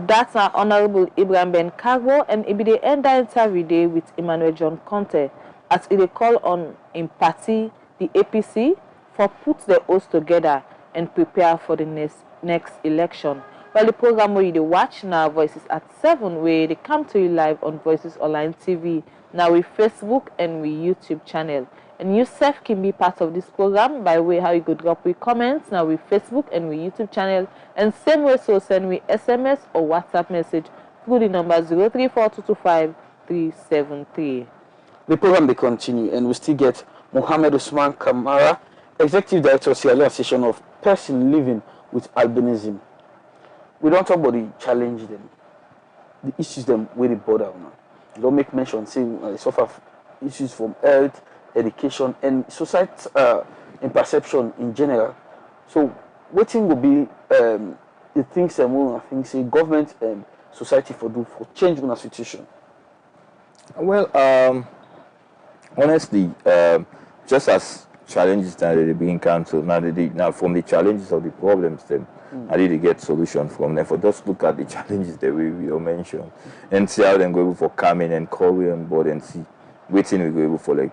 That's our Honorable Ibrahim Ben Cargo, and it be the end interview day with Emmanuel John Conte as it call on in party the APC for put the host together and prepare for the next election. Well, the program where you watch now Voices at 7, where they come to you live on Voices Online TV, now with Facebook and with YouTube channel. And you self can be part of this program by way how you could drop with comments now with Facebook and with YouTube channel, and same way so send me SMS or WhatsApp message through the number 034225 The program they continue, and we still get Mohammed Usman Kamara, Executive Director of Sierra Leone Association of Persons Living with Albinism. We don't talk about the challenge them, the issues them where they bother now. You don't make mention saying they suffer issues from health, education, and society and perception in general. So, what thing will be the things that I think say government and society for do for change in a situation? Well, honestly, just as challenges that they bring council now from the challenges of the problems, then I need to get solutions from them. For just look at the challenges that we mentioned and see how they go able for coming and call we on board and see what thing we go able for like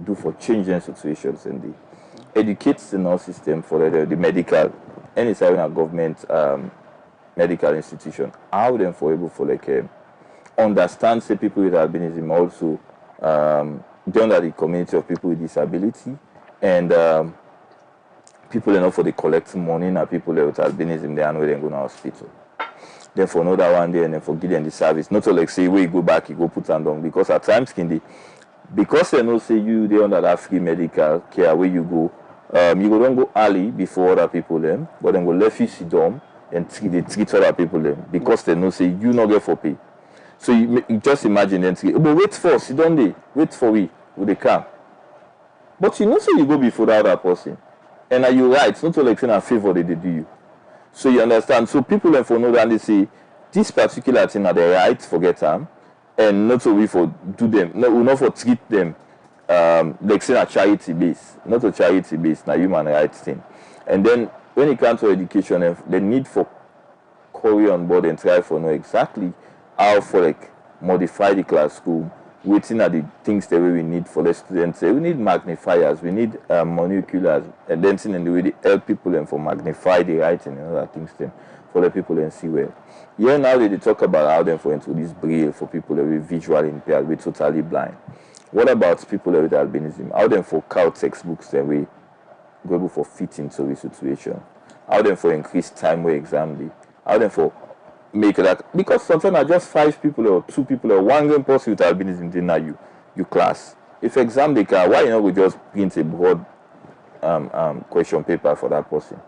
do for changing situations and the educates the nurse system for the medical any side of government medical institution, how them for able for like understand say people with albinism also done that the community of people with disability and people enough for the collect money and people with albinism they are where they go to hospital. Then for another one day and then for giving the service. Not to like say where you go back, you go put them down because at times can they because they know say you they under that free medical care where you go you go don't go early before other people them, but then go left you sit down and they treat other people them because they know say you not get for pay. So you just imagine them but wait for sit down there, wait for we will they come. But you know say you go before the other person. And are you right? It's not to like saying a favor they do you. So you understand. So people then for know that they say this particular thing are the right, forget them. And not so we for do them, not for treat them like saying a charity base, not a charity base, na human rights thing. And then when it comes to education, the need for carry on board and try for know exactly how for like modify the class school, waiting at the things that we need for the students. We need magnifiers, we need monoculars, and then in the way they help people and for magnify the writing and other things then for the people and see well. Yeah, now they talk about how them for into this braille for people that are visually impaired, we're totally blind. What about people with albinism? How them for cow textbooks that we go able for fit into the situation? How them for increase time where exam day? How them for make that because sometimes are just 5 people or 2 people or 1 young person with albinism then now you class. If exam they can, why you know we just print a broad question paper for that person?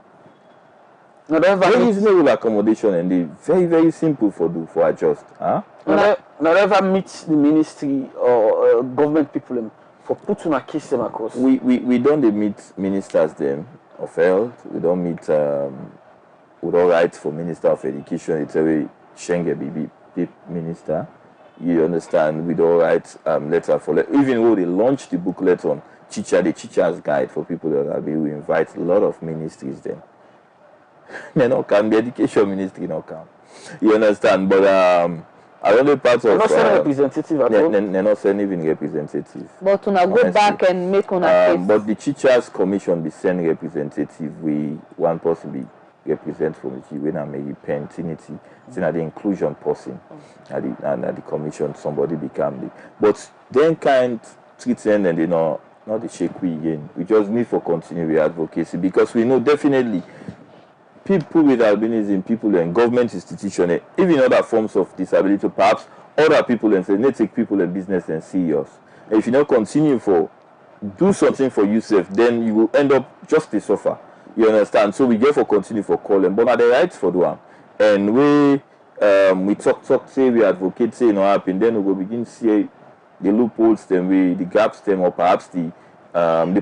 Not very reasonable accommodation and they very simple for adjust. Huh? Not ever meet the ministry or government people for putting a case them across. We don't meet ministers them of health. We don't meet we don't write for Minister of Education. It's a way Shenge be minister. You understand? We don't write letter for even though they launched the booklet on the teacher's guide for people that we invite a lot of ministries then. They not come, the education ministry not come. You understand? But another part of not sending representative at all. They're not sending even representative. But to now go back and make on a case. But the teachers commission be sending representative. We one person be represent from the when I make pentinity. It's the inclusion person. And the commission somebody become the but then can't treat them and they not the shake we again. We just need for continuing advocacy because we know definitely people with albinism, people in government institutions, even other forms of disability, perhaps other people and say, they take people in business and serious. And if you don't continue for do something for yourself, then you will end up just to suffer. You understand? So we get for continue for calling, but are the rights for the one. And we talk, say we advocate, say no happen, then we will begin to see the loopholes, then the gaps, them or perhaps the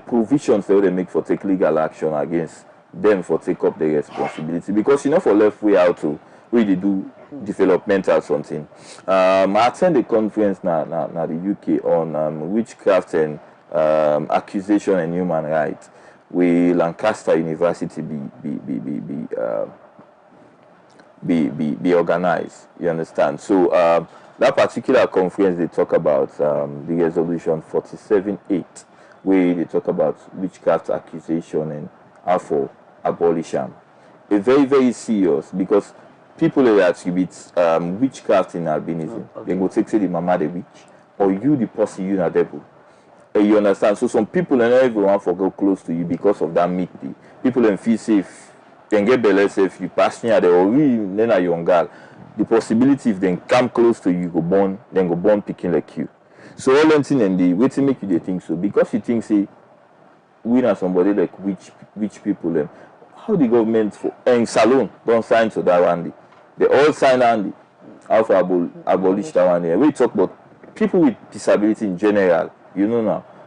provisions that they make for take legal action against them for take up the responsibility because for left way out to really do developmental something. I attend a conference now the UK on witchcraft and accusation and human rights. We Lancaster University be be organized. You understand? So that particular conference they talk about the resolution 47.8, where they talk about witchcraft accusation and how for abolish them. It's very, very serious because people that attribute witchcraft in albinism, they go take say the mama the witch, or you the person you na devil. You understand? So some people and everyone for go close to you because of that myth. People then feel safe, then get better safe. You pass near the or then a young girl. The possibility if they come close to you, then go born picking like you. So all them thing and the way to make you they think so because you think say we are somebody like which people them. How the government for and salon don't sign to that one day. They all sign on the how for abolish that one day. We talk about people with disability in general. You know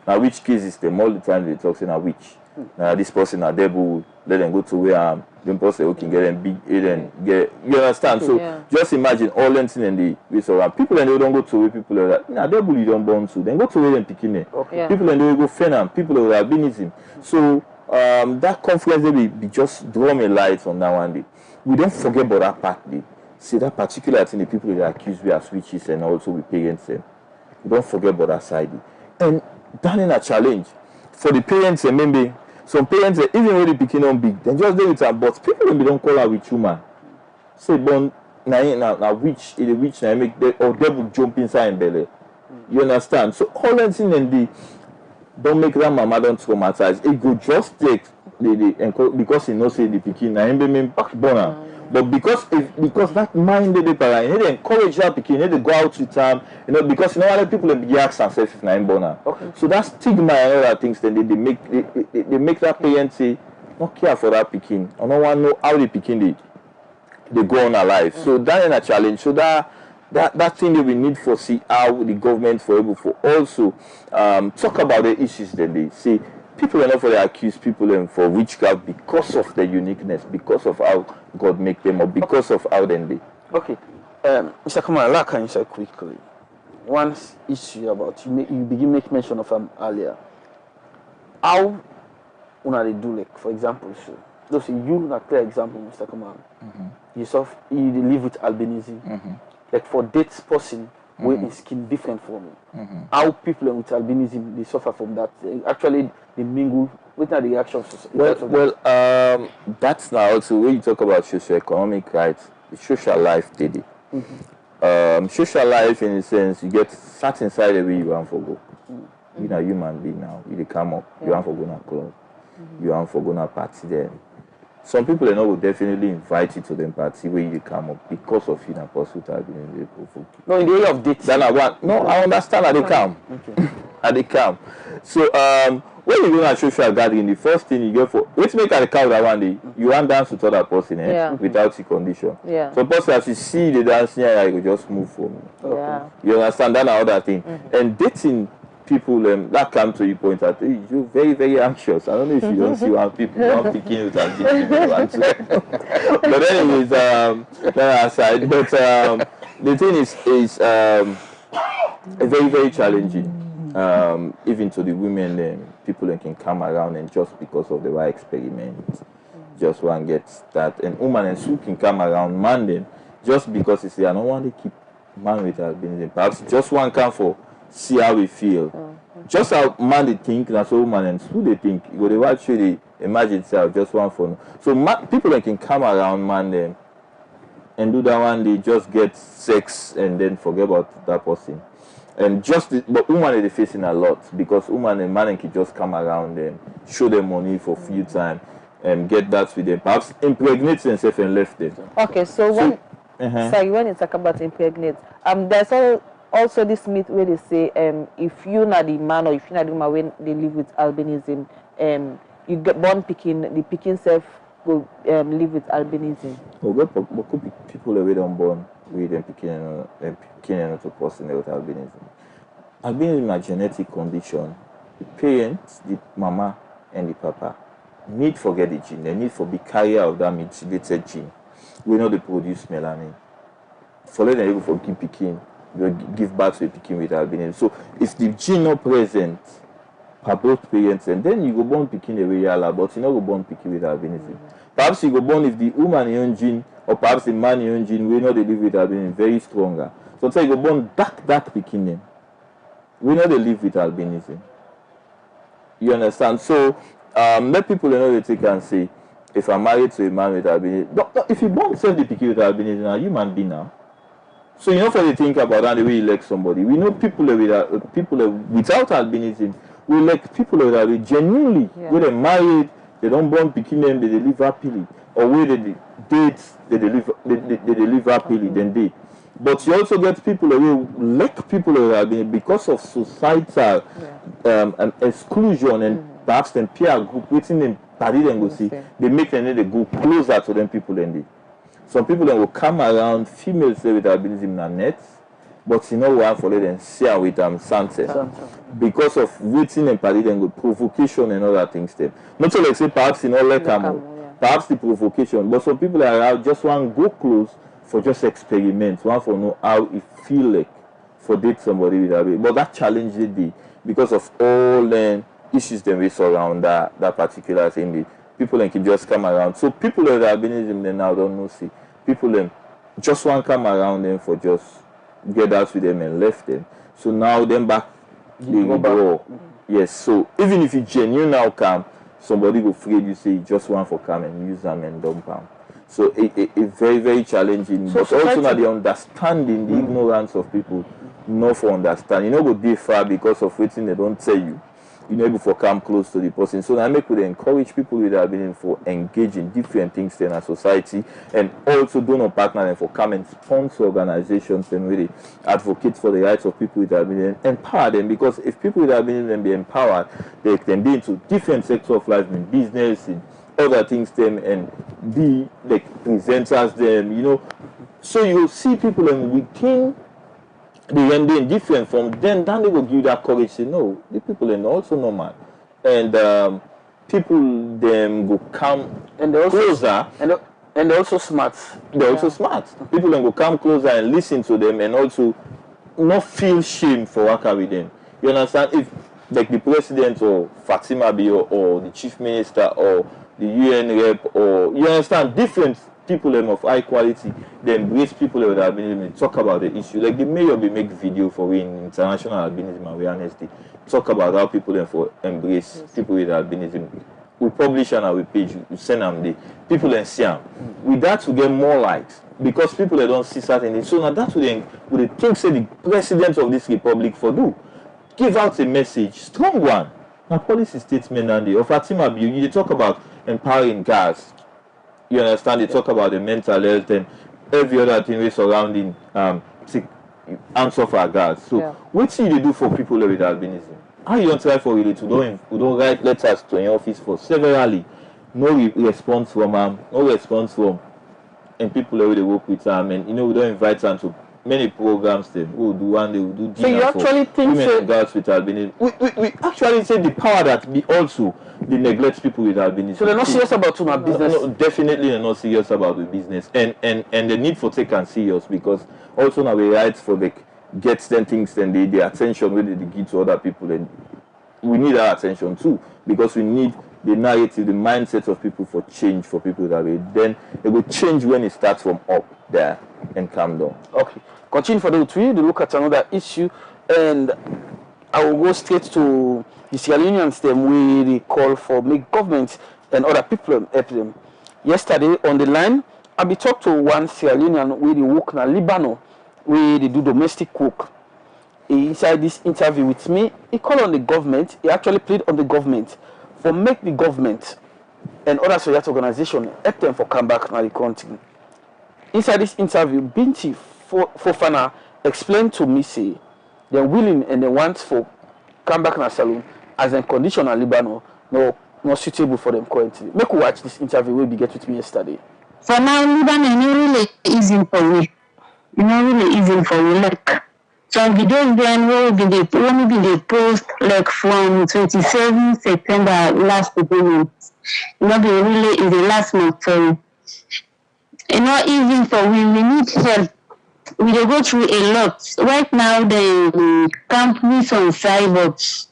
now which cases them all the time they talk saying which now this person are devil let them go to where them person okay get them big and get you understand so just imagine all them thing and the we so people and they don't go to where people are that now devil you don't born to then go to where them picking it people and they go fenam people with albinism so that conference they be just draw me light on that one day we don't forget about that part day see that particular thing the people that accuse we as witches and also we parents them we don't forget about that side day. And that is a challenge for the parents and maybe some parents even when they picking on big, then just do it but people when they don't call her witch woman. Say born now witch the witch now make the or devil jump inside and belly. You understand? So all that thing and the don't make that mama don't traumatize. It go just take the because he knows say the picking now him back born. But because that mind they parent, you need to encourage that pikin, they go out with time, because other people be ask themselves if I'm born. Okay. So that stigma and other things, then they make that parent say, not care for that pikin. I don't want to know how the pikin they go on alive. So that is a challenge. So that thing that we need for see how the government for able for also talk about the issues that they see. People are not for they accuse people for witchcraft because of their uniqueness, because of how God make them, or because of how then they. Okay, Mr. Kamara, like I said quickly, one issue about you begin make mention of earlier. How they do like for example, so those you not clear example, Mr. Kamara. You live with albinism, like for that person. Where is skin different from me. How people with albinism they suffer from that. Actually, they mingle with the reactions. That's now also when you talk about socio-economic rights, the social life daily. Social life in a sense, you get sat inside the way you want to go. You know, human being now, you come up, you want to go to a club, you want to go to a party there. Some people will definitely invite you to the party where you come up because of you and pursuit albinism. No, in the way of dating. No, I understand how they come. Okay. How they come. So when you go to a social gathering, the first thing you go for, let's make a count that one day, you want dance with other person without the condition. Yeah. So person as you see the dancing, you will just move for me. Okay. You understand that other thing. And dating people that come to you point at you're very, very anxious. I don't know if you don't see one people picking with and people want to. But anyways, that aside. But the thing is very, very challenging. Even to the women, people can come around and just because of the right experiment, just one gets that. And woman and who can come around man them just because they say I don't want to keep man with albinism. Perhaps just one come for see how we feel. Just how man they think, that's how woman and who they think. You go they watch you, they imagine self just one for. So people that can come around man them and do that one, they just get sex and then forget about that person. And but woman they facing a lot because woman and man can just come around and show them money for few time and get that with them. Perhaps impregnate themselves and left them. Okay, so when you talk about impregnate, there's also this myth where they say if you're not the man or if you're not the woman when they live with albinism, you get born picking, the picking self will live with albinism. But could be people that don't born with them picking another person with albinism. Albinism is a genetic condition. The parents, the mama and the papa need for get the gene. They need for be carrier of that mutated gene. We know they produce melanin. For them able for keep picking. You give birth to a picking with albinism. So if the gene not present for both parents, and then you go born picking the way you are, but you not go born picking with albinism. Perhaps you go born if the woman in gene, or perhaps the man in gene, we know they live with albinism very stronger. So you go born dark picking them. We know they live with albinism. You understand? So let people know they take and say, if I'm married to a man with albinism, no, if you born self the picking with albinism, now you man be now. So you know for the think about that the way you elect somebody. We know people with without albinism, we elect people with albinism genuinely. Yeah. When they're married, they don't born picking them, they live happily. Or where they date, they live happily, then they. But you also get people who elect people with albinism because of societal exclusion and perhaps them peer group waiting them party them go see. They make them they go closer to them people than they. Some people then will come around females with albinism in a net, but you know what for them share with them sunset because of waiting and party them with provocation and other things them. Not so like say perhaps you know let them perhaps the provocation, but some people are out just want to go close for just experiments, want to know how it feel like for date somebody with albinism. But that challenge they be because of all the issues that we surround that particular thing. People can just come around. So people with albinism they now don't know see. People them just want to come around them for just get out with them and left them. So now them back they go. Yes. So even if you genuine now come, somebody go afraid you say you just want for come and use them and dump them. So it very, very challenging. So but also now the understanding, the ignorance of people, not for understand. You know go be far because of waiting they don't tell you. You know, able to come close to the person. So I make would encourage people with albinism for engage in different things in our society, and also donor partner them for come and sponsor organizations and really advocate for the rights of people with albinism, empower them, because if people with albinism be empowered, they can be into different sectors of life, in business, in other things them, and be like presenters them, you know. So you see people and within they when they're different from then they will give you that courage to say no, the people are also normal. And people them go come and they're also closer and they're also smart. They're also smart. People then go come closer and listen to them and also not feel shame for working with them. You understand? If like the president or Fatima Bio or the chief minister or the UN rep or you understand different people of high quality, they embrace people with albinism, talk about the issue. Like the mayor will make video for in International Albinism Awareness Day, talk about how people for embrace people with albinism. We publish on our page, we send them the people and see them. With that we get more likes because people don't see certain things. So now that's what they think say the president of this republic for do. Give out a message, strong one. Now policy statement and the of Fatima Bio, you talk about empowering girls. You understand? They talk about the mental health and every other thing we surrounding answer for our guards. So what do you do for people with albinism? How you don't try for really to don't write letters to your office for severally, no response from no response from and people who they work with them, and you know we don't invite them to many programs they will do one, they will do dinner. So you actually think women and girls with albinism. We actually say the power that be also they neglect people with albinism. So they're not serious about my business. No, definitely they're not serious about the business. And the need for take and serious because also now we write for the get them things and the attention where they give to other people, and we need our attention too because we need the narrative, the mindset of people for change for people that way. Then it will change when it starts from up there and come down. Okay. Continue for the three to look at another issue, and I will go straight to the Sierra Leoneans them where they call for make government and other people help them. Yesterday on the line, I be talked to one Sierra Leonean where they work in Lebanon, where they do domestic work. Inside this interview with me, he called on the government, he actually played on the government for make the government and other society organizations help them for come back to the country. Inside this interview, Binti Fofana explained to me, say, they're willing and they want for come back in a saloon as a condition in Lebanon, not suitable for them currently. Make we watch this interview where we get with me yesterday. For now, Lebanon is really easy for me. You know, really easy for me. Like, some videos then will be the post like from 27 September last month. You know, really is the last month for me. You know, even for we need help. We dey go through a lot. Right now, the companies on side, but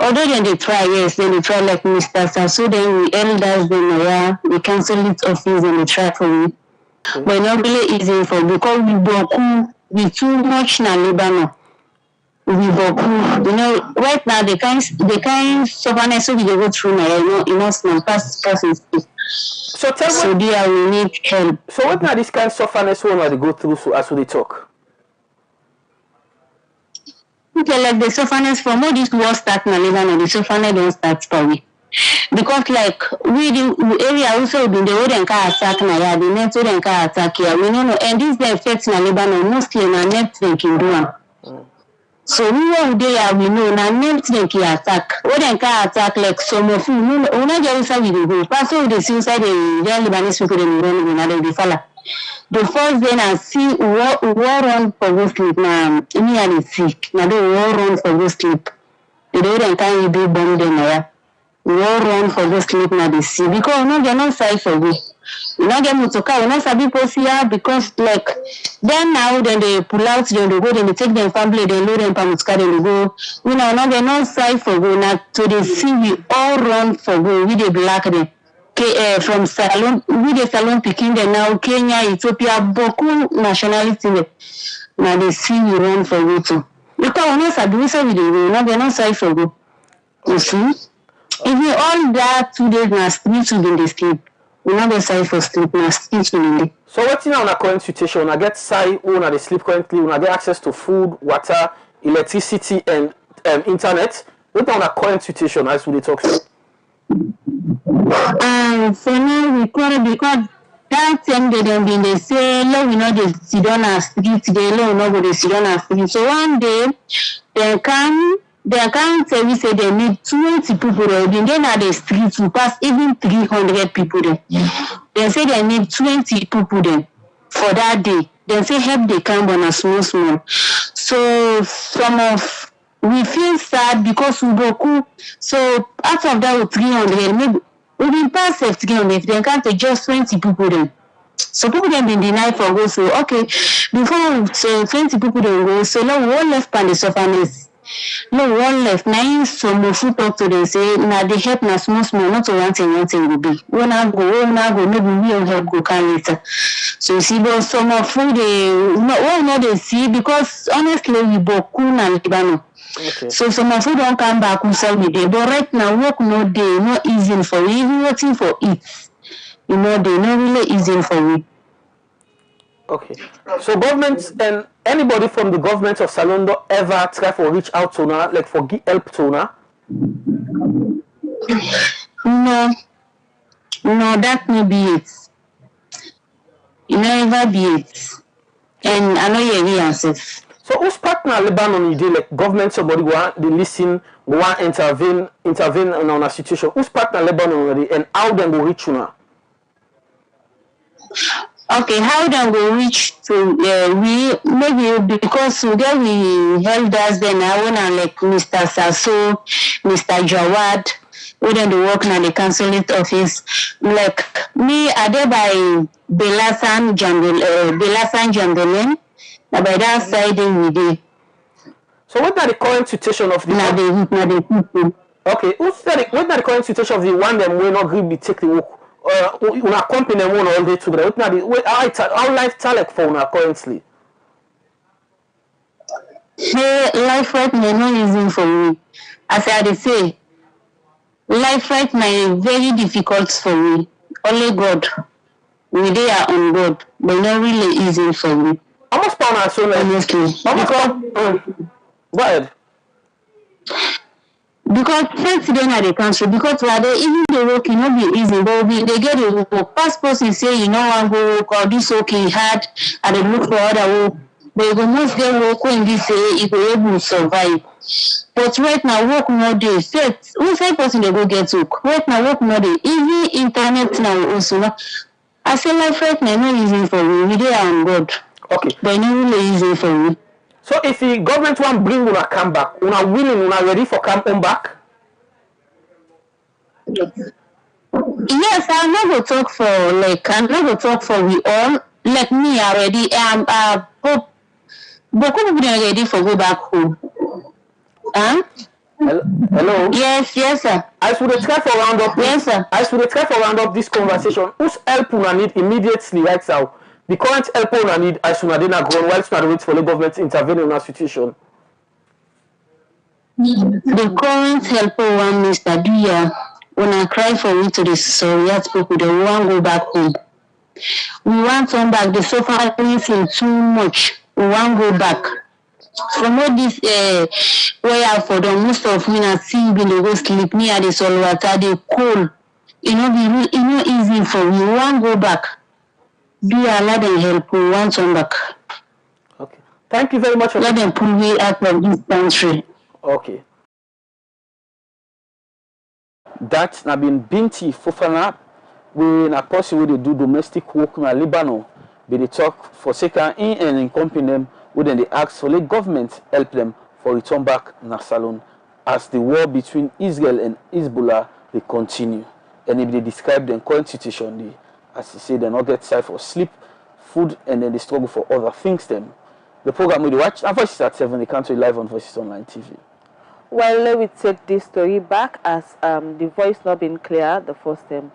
although then they try, yes, then they try like Mr. So then we elders then we cancel its office and they try for it. But not really easy for because we too much na Lebanon. Right now they can't sufferness so we go through now, enough past. So tell so me, there we need help. so what now this kind of sufferness one they go through so as they talk? Okay, like the sufferness from all this war start na Lebanon, the sufferness don't start for me. Because like we the area also been the wooden car attack na ya, the net wooden car attack here. We don't know, and this the effects na Lebanon mostly na net thinking do. So we won't there we know na net thinking attack. Wooden car attack like some of you know not just we go. Pass over the suicide the Lebanese people they run in the falla. The first then I see war run for go sleep na me and sick. Na the war run for go sleep. The wooden car you be bomb them na. We all run for go sleep na the sea because no get no side for we. We not get motoka, we not sabi post here because like then now then they pull out, then they go, then they take them family, they load them pamutka, then they go. We now not get no side for go. Now to the sea we all run for go. We the black them. From Salon, we the Salon picking them now Kenya, Ethiopia, Boku nationality. Now the sea we run for go too. Because we not sabi we say we not get no side for go. You see? Even all that 2 days na street in the sleep. We not get side for sleep, na street in the. So what's in our current situation? I get side when they sleep currently, when I get access to food, water, electricity and internet. What on our current situation as we talk? For now we quarrel because that time they say no we not dey sit down na street, they no go dey sit down na street. So one day they can't tell me say they need 20 people there. Then at the streets will pass even 300 people there. They say they need 20 people there for that day. They say help they come on a small. So we feel sad because we boku. So out of that 300, maybe we been past 300. If they can't take just 20 people there. So people then been denied for go. So okay, before so 20 people then go. So now one left on the sufferness. No one left. Now some of you talk to them say now they help na small not to one thing will be. When I go, maybe we will help go can later. So you see but some of you they see because honestly we boku na Lebanon. Okay. So some of you don't come back who sell me there. But right now work no day, not easy for you. Even waiting for it. You know they not really easy for you. Okay. So government and anybody from the government of Salondo ever try for reach out to now, like for give help to now? No, that may be it. It never be it. And I know you answer. So who's partner Lebanon you do like government somebody want they listen, want intervene on a situation. Who's partner Lebanon already and how them will reach you now? Okay, how then we reach to we maybe because today we held us then I wanna like Mr. Sasso, Mr. Jawad, we then the work now the consulate office. Like me I there by Belasan Jambelen. Now by that side we did. So what are the current situation of the people? Okay, what are the current situation of the one that will not really take the work? Una company one all day together. What now how life talent for una currently? Hey, life right now not easy for me. As I say, life right now is very difficult for me. Only God. We there on God, but not really easy for me. How much pound are so honestly? Go ahead. Because first then at the country, because rather even the work it not be easy, but they get a work. Passport is say you know I go work or this okay hard and they look for other work. But you must get work when this say if you're able to survive. But right now work no day. First, who say person they go get work? Right now work no day. Even internet now also. I say life right now not easy for me. We there on God. Okay. But not really easy for me. So if the government want bring una come back, una willing, una ready for come home back? Yes, I'm not gonna talk for we all. Like me already. Boku people ready for go back home. Huh? Hello. Yes, yes, sir. As we dey try for round up, Yes, sir. as we dey try for round up this conversation, whose help una need immediately right now? The current help una need as una dey na ground while una dey wait for the government to intervene in una situation. The current helper one Mr. Duya, when I cry for we to the Soviet people, they want go back home. We want to come back. The suffering is too much. We want go back. From all this where for the most of me na see be they go sleep near the soil water, they cold. You know, easy for we want go back. Duya, let them help. We want to come back. Okay. Thank you very much. Let them pull me out of this country. Okay. That na been Binti Fofana, we na person wey dey do domestic work na Lebanon. They dey talk for second in and in company them wey dem dey ask for the government help them for return back na Salon as the war between Israel and Hezbollah dey continue. And if they describe the current situation, they, as they say, they not get time for sleep, food, and then they struggle for other things. Them. The program we watch, and Voices at 7, they can't live on Voices Online TV. Well, let me take this story back as the voice not been clear the first time.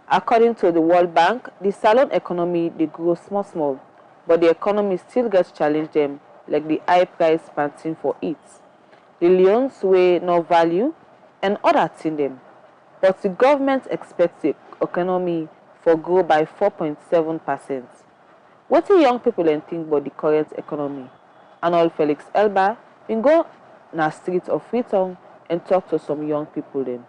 According to the World Bank, the Salon economy they grow small, but the economy still gets challenged them, like the high price panting for it, the loans weigh no value, and other thing them. But the government expects the economy for grow by 4.7%. What do young people and think about the current economy? Arnold Felix Elba been go na streets of Freetown and talk to some young people then.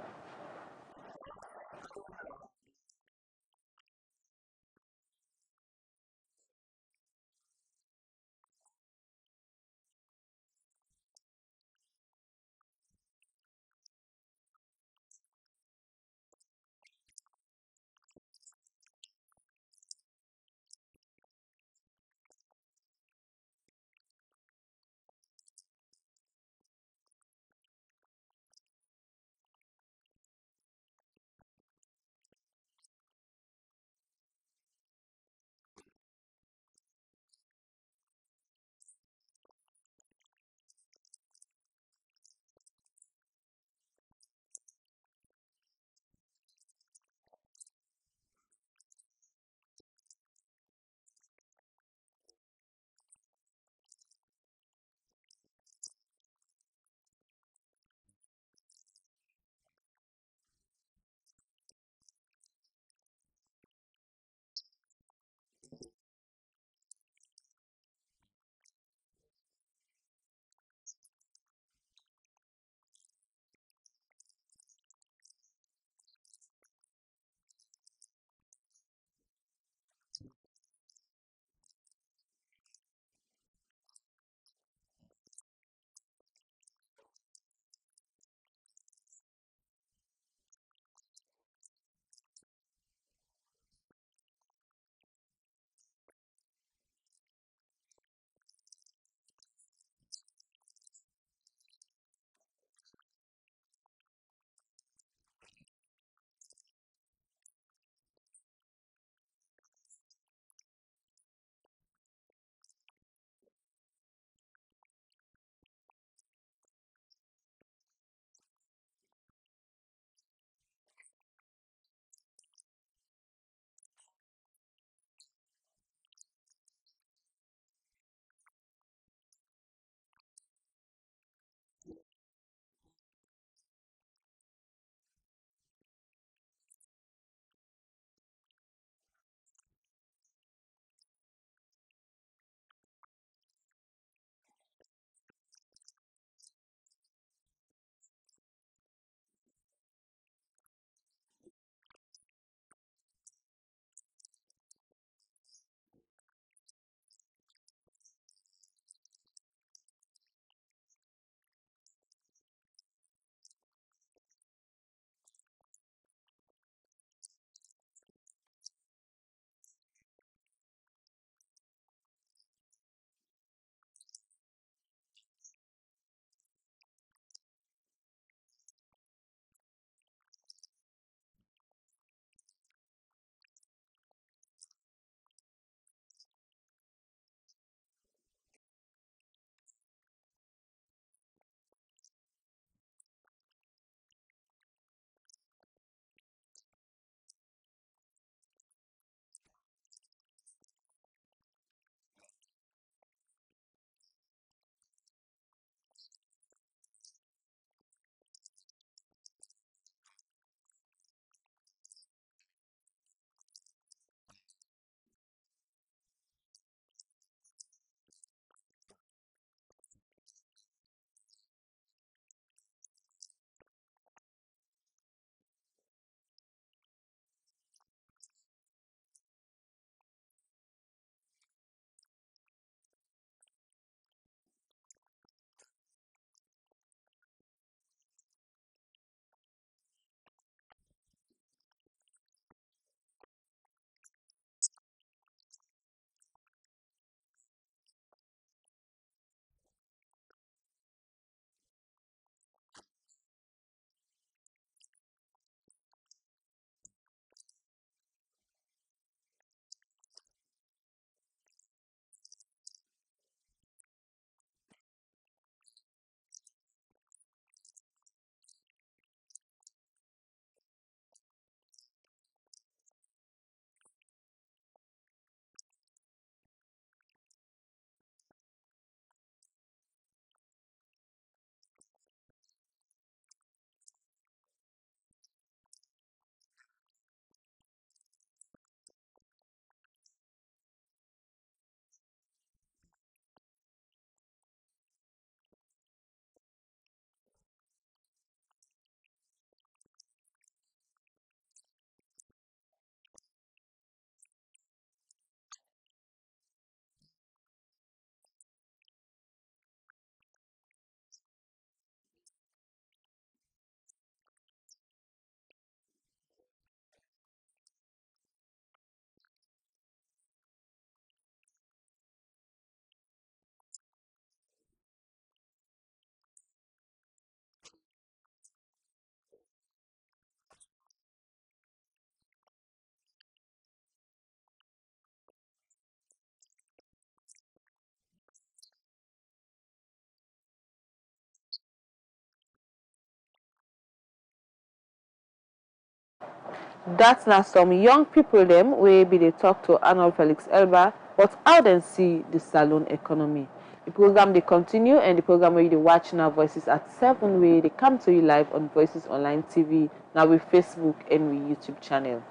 That's not some young people them wey be dey talk to Arnold Felix Elba, but how dem see the salon economy. The program they continue, and the program where you dey watch now Voices at 7 wey they come to you live on Voices Online TV, now with Facebook and with YouTube channel.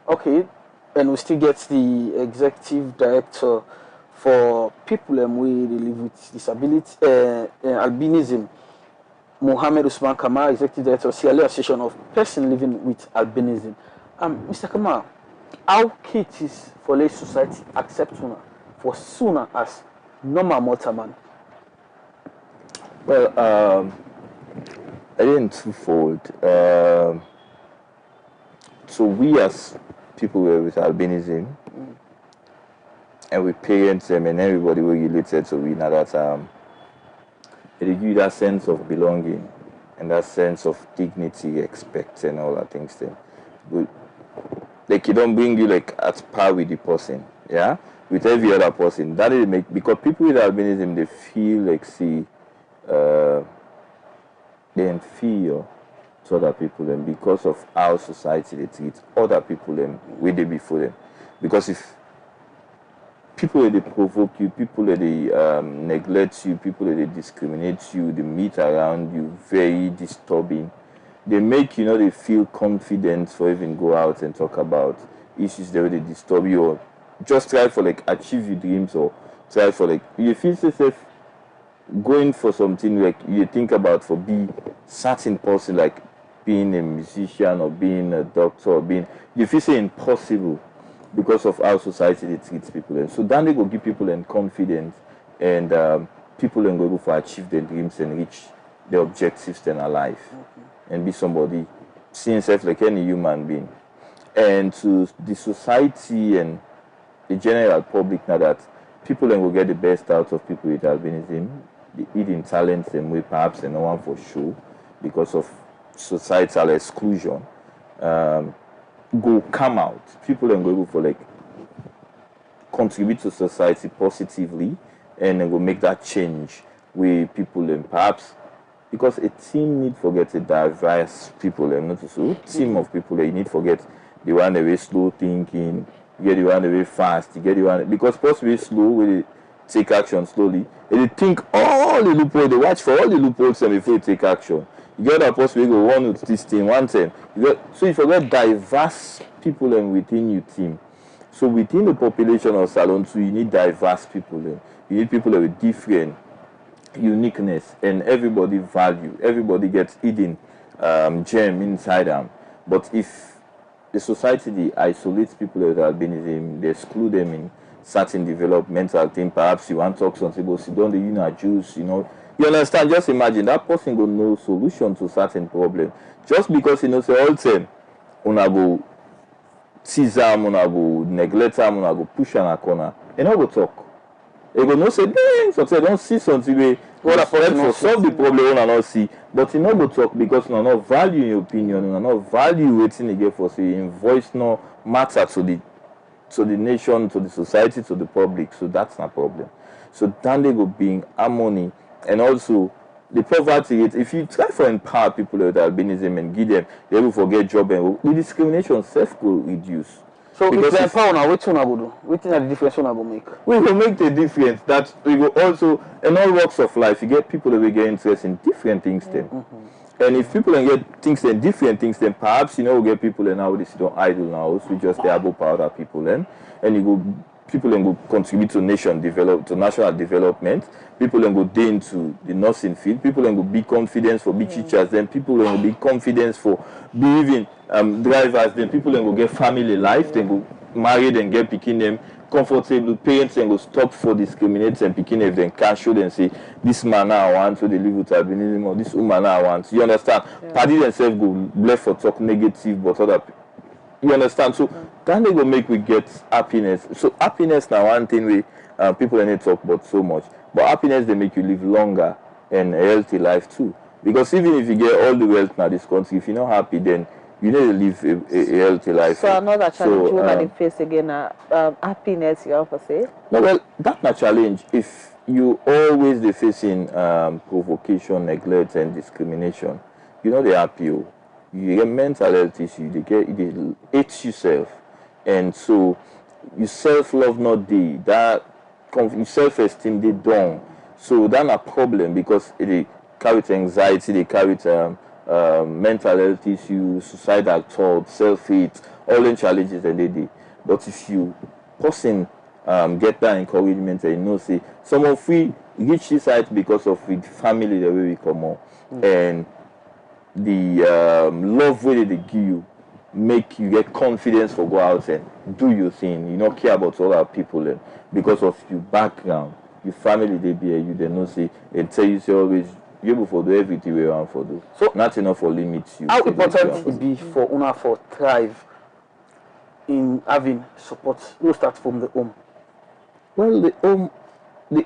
Okay, and we still get the executive director for people wey they live with disability, albinism, Mohammed Usman Kamal, executive director of CLA Association of Persons Living with Albinism. Mr. Kamal, how key it is for lay society accept una for sooner as normal mortal man? Well, I think twofold. So we as people with albinism, and we parents them and everybody we related to we know that it gives you that sense of belonging and that sense of dignity, respect, and all that things. Then, like it don't bring you like at par with the person, yeah, with every other person. That is make because people with albinism they feel like they inferior to other people, and because of how society they treat other people them where they before them. Because if people they provoke you, people they neglect you, people they discriminate you, they meet around you, very disturbing. They make they feel confident for even go out and talk about issues that they disturb you, or just try for like achieve your dreams, or try for like you feel yourself going for something like you think about for be certain person like being a musician or being a doctor or being you feel say impossible because of how society they treats people. And so then they go give people and confidence, and people and go for achieve their dreams and reach their objectives in their life, and be somebody seeing himself like any human being. And to the society and the general public now that people then will get the best out of people with albinism, the hidden talents and way perhaps and no one for sure because of societal exclusion, go come out. People then go for like contribute to society positively, and then go make that change with people and perhaps because a team need forget a diverse people and not so team of people that you need forget the one that way slow thinking, you get the one that way fast, you get the one because possibly slow will take action slowly, and they think all the loopholes, they watch for all the loopholes and before you take action. You get that possibly go one with this team, one team. So you forget diverse people and within your team. So within the population of Salon 2, you need diverse people. You need people with different uniqueness, and everybody value. Everybody gets hidden gem inside them. But if the society they isolate people with albinism, they exclude them in certain developmental thing, perhaps you want to talk something about sit down, juice, you understand? Just imagine that person got no solution to certain problem. Just because say all time una go tease them, una go neglect them, una go push in a corner, and not go talk. They go no say dang, so don't see something way what for solve the problem una not see, but you not go talk because una not value your opinion, una not value waiting they get for say in voice no matter to the nation, to the society, to the public. So that's not a problem. So then they go being harmony, and also the poverty rate. If you try to empower people with albinism and give them, they will forget job and the discrimination self will reduce. So because if they empower now, what una go do? What is the difference una go make? We will make the difference. That we will also in all walks of life. You get people that will get interested in different things then. And if people can get things and different things, then perhaps we get people and now they don't idle now. So we just they able power other people then, and you go people then go contribute to national development. People then go day into the nursing field. People then go be confidence for big teachers. Then people then go be confidence for behaving drivers. Then people then go get family life. Then go married and get picking them comfortable. Parents then go stop for discriminating and picking if they can't show them say this man now I want, so they live with albinism, or this woman now I want. You understand? Party themselves go left for talk negative, but other you understand? So then they go make we get happiness. So happiness now one thing we people need to talk about so much. But happiness they make you live longer and a healthy life too. Because even if you get all the wealth now this country, if you're not happy, then you need to live a healthy life. So another challenge you want to face again, happiness you have to say? No, well, that's not challenge. If you always they facing provocation, neglect, and discrimination, they're happy. you get mental health issue, they hate yourself, and so your self-love not there, that your self-esteem they down. So that's a problem because they carry anxiety, they carry mental health issues, suicidal thoughts, self-hate, all the challenges that they do. But if you person get that encouragement and you know say some of we reach this height because of the family the way we come on, and the love way they give you make you get confidence for go out and do your thing. You not care about other people, and because of your background, your family they be you, they know say and tell you say always you able for do everything we want for do. So not enough for limits you. How important it be for una for thrive in having support? No start from the home. Well, the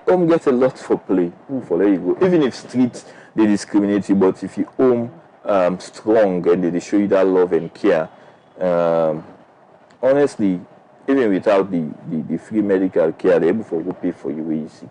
home gets a lot for play. For there you go. Even if streets they discriminate you, but if you home strong and they show you that love and care, honestly, even without the free medical care, they're able for go pay for you when you sick.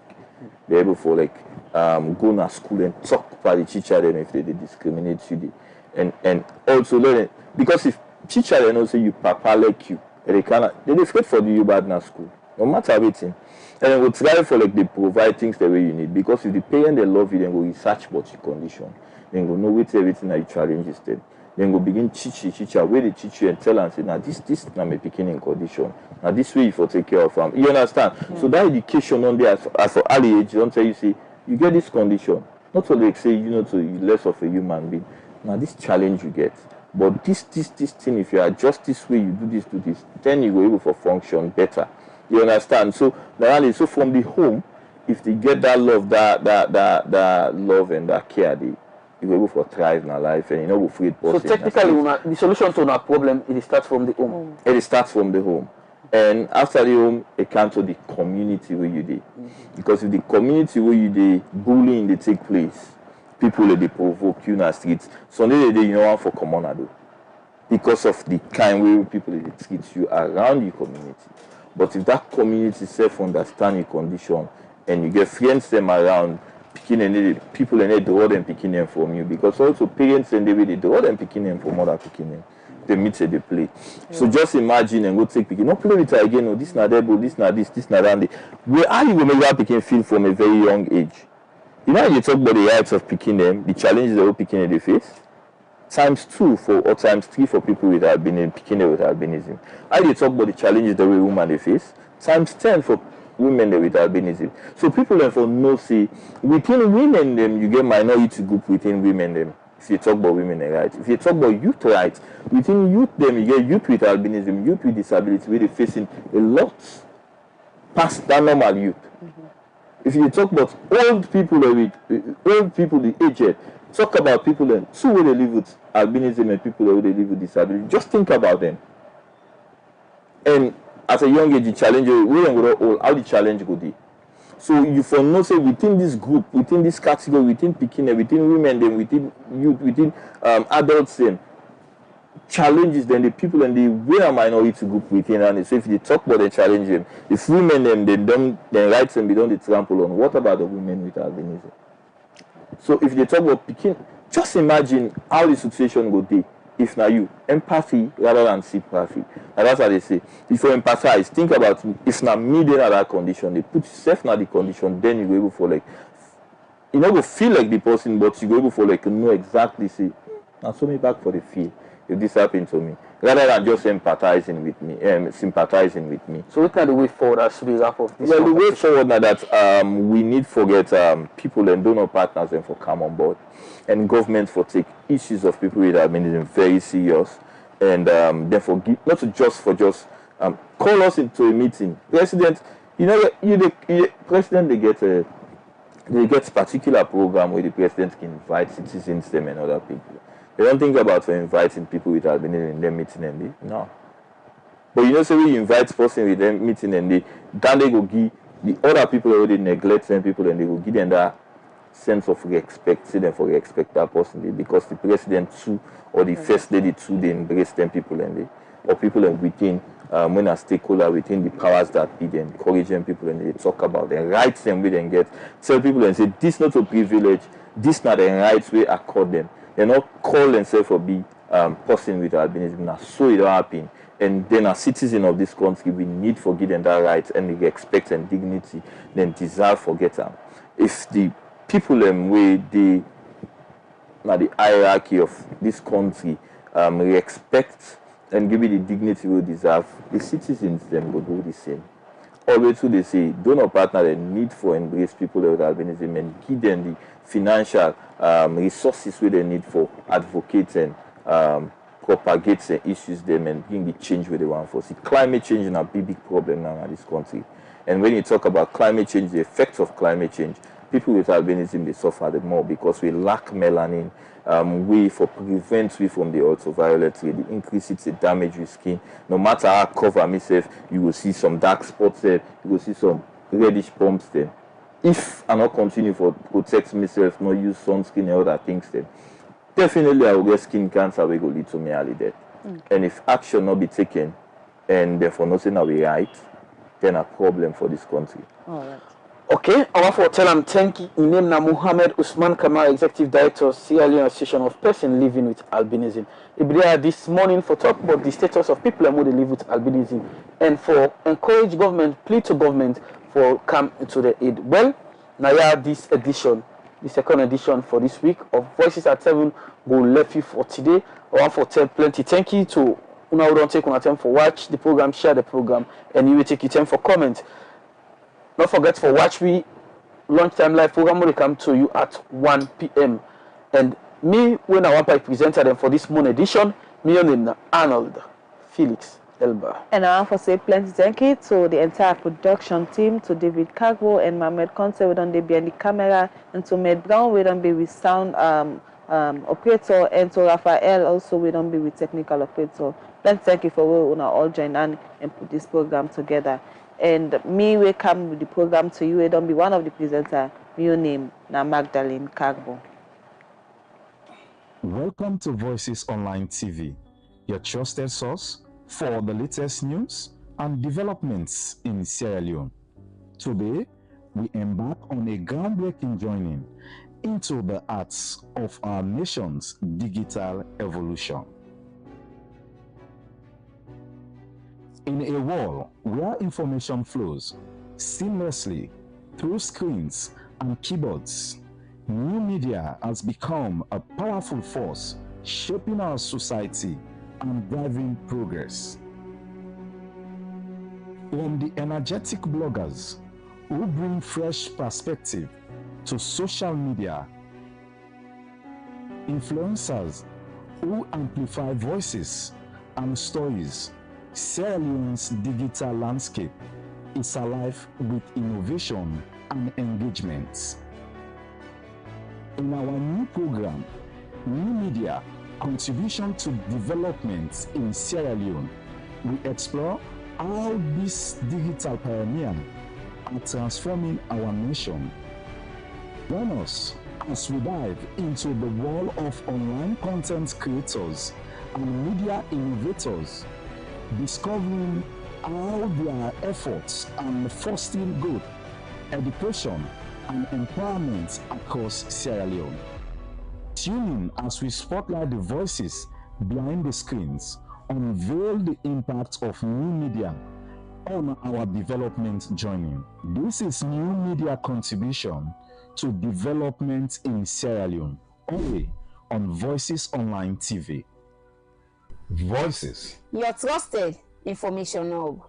They're able for like go to school and talk about the teacher then if they discriminate you, and also learn because if teacher they know say you papa like you, they afraid for you bad in school, no matter everything. And then we'll try for like they provide things the way you need, because if the parent they love you, then go research about your condition, then go know with everything that you challenges them. Then go begin teach you where they teach you and tell and say, now this now my beginning condition. Now this way you for take care of them. You understand? Yeah. So that education on there as for early age, don't tell you say you get this condition. Not so like say you know to less of a human being. Now this challenge you get. But this thing, if you adjust this way, you do this, then you go able for function better. You understand? So so from the home, if they get that love, that love and that care, you go able for thrive in our life, and you know, free it. So technically, the solution to our problem it starts from the home. It starts from the home, and after the home, it comes to the community where you did. Because if the community where you did bullying they take place, people they provoke you in the streets. So they you know one for common do, because of the kind way people they treat you around your community. But if that community self understand your condition and you get friends them around, picking any people and they draw them picking them from you, because also parents and they draw them picking them from other picking them. They meet and they play. Yeah. So just imagine and go take picking. Not play with her again. Oh, this not that, this not this not that. Where are you going to make that picking feel from a very young age? You know, you talk about the rights of picking them, the challenges they will picking in the face. ×2 or ×3 for people with albinism, picking them with albinism. I did talk about the challenges the way women they face. ×10 for women with albinism. So people then for no say within women them you get minority group within women them. If you talk about women rights, if you talk about youth rights, within youth them you get youth with albinism, youth with disability, where they facing a lot past that normal youth. If you talk about old people the aged, talk about people then two where they live with albinism and people where they live with disability. Just think about them. And at a young age, the challenge how the challenge go be. So you for no say within this group, within this category, within Pekin, within women, then within youth, within adults, then challenges, then the people and the way minority group within, and so if you talk about the challenge them, if women them they don't then rights and be done the trample on. What about the women with albinism? So if they talk about Pekin, just imagine how the situation would be if now you empathy rather than sympathy. And that's what they say. If you empathize, think about if now me then at that condition, they put yourself in the condition, then you go able for like you know go feel like the person, but you go able for like know exactly say now show me back for the feel if this happened to me. Rather than just sympathizing with me. So what are the way forward as we wrap up this? Well, the way forward now that we need to get people and donor partners and for come on board, and government for take issues of people with albinism very serious, and therefore not to just call us into a meeting. President, you know, the president they get particular program where the president can invite citizens them and other people. They don't think about inviting people with albinism in their meeting and no. But you know, so we invite person with them meeting and then they go give the other people already neglect them people and they will give them that sense of respect, see them for respect that person because the president too or the first lady too they embrace them people and or people and within when a stakeholder within the powers that be, they encourage them people and they talk about the rights them we then get, tell people and say this not a privilege, this not the rights we accord them. They not call themselves or be person with albinism. Now, so it don't happen. And then as citizen of this country, we need for give them that right and the respect and dignity, then deserve for get them. If the people way they now the hierarchy of this country respect and give it the dignity we deserve, the citizens then will do the same. Always they say, donor partner the need for embrace people with albinism and give them the financial resources where they need for advocating, propagating issues them and bring the change where they want for. See, climate change is a big problem now in this country. And when you talk about climate change, the effects of climate change, people with albinism, they suffer the more because we lack melanin, way for prevent we from the ultraviolet ray, the increase it's a damage your skin. No matter how cover myself, you will see some dark spots there, you will see some reddish bumps there. If I not continue for protect myself, not use sunscreen and other things then, definitely I will get skin cancer will go lead to me early death. And if action not be taken and therefore nothing will be right, then a problem for this country. All right. Okay, I want to tell him thank you. In name na Muhammad Usman Kamal, Executive Director, Sierra Leone Association of Persons Living with Albinism. He be there this morning for talk about the status of people who live with albinism and for encourage government, plead to government for come into the aid. Well, now this edition, the second edition for this week of Voices at 7 go left you for today. I want to tell plenty thank you to una who don't take una time for watch the program, share the program, and you will take your time for comment. Don't forget for watch we lunchtime live program will come to you at 1 p.m. And me, when I want to present them for this morning edition, me name is Arnold Felix Elba. And I want to say plenty thank you to the entire production team, to David Cargo and Mohamed Conte, we don't be behind the camera, and to Med Brown, we don't be with sound operator, and to Raphael also, we don't be with technical operator. Plenty thank you for we all join and put this program together. And me, we come with the program to you. I don't be one of the presenters. Your name, na Magdalene Carbo. Welcome to Voices Online TV, your trusted source for the latest news and developments in Sierra Leone. Today, we embark on a groundbreaking journey into the arts of our nation's digital evolution. In a world where information flows seamlessly through screens and keyboards, new media has become a powerful force shaping our society and driving progress. From the energetic bloggers who bring fresh perspective to social media, influencers who amplify voices and stories, Sierra Leone's digital landscape is alive with innovation and engagement. In our new program, New Media, Contribution to Development in Sierra Leone, we explore how these digital pioneers are transforming our nation. Join us as we dive into the world of online content creators and media innovators, discovering how their efforts are fostering growth, education, and empowerment across Sierra Leone. Tune in as we spotlight the voices behind the screens, unveil the impact of new media on our development journey. This is New Media Contribution to Development in Sierra Leone, only on Voices Online TV. Voices, Your trusted information hub.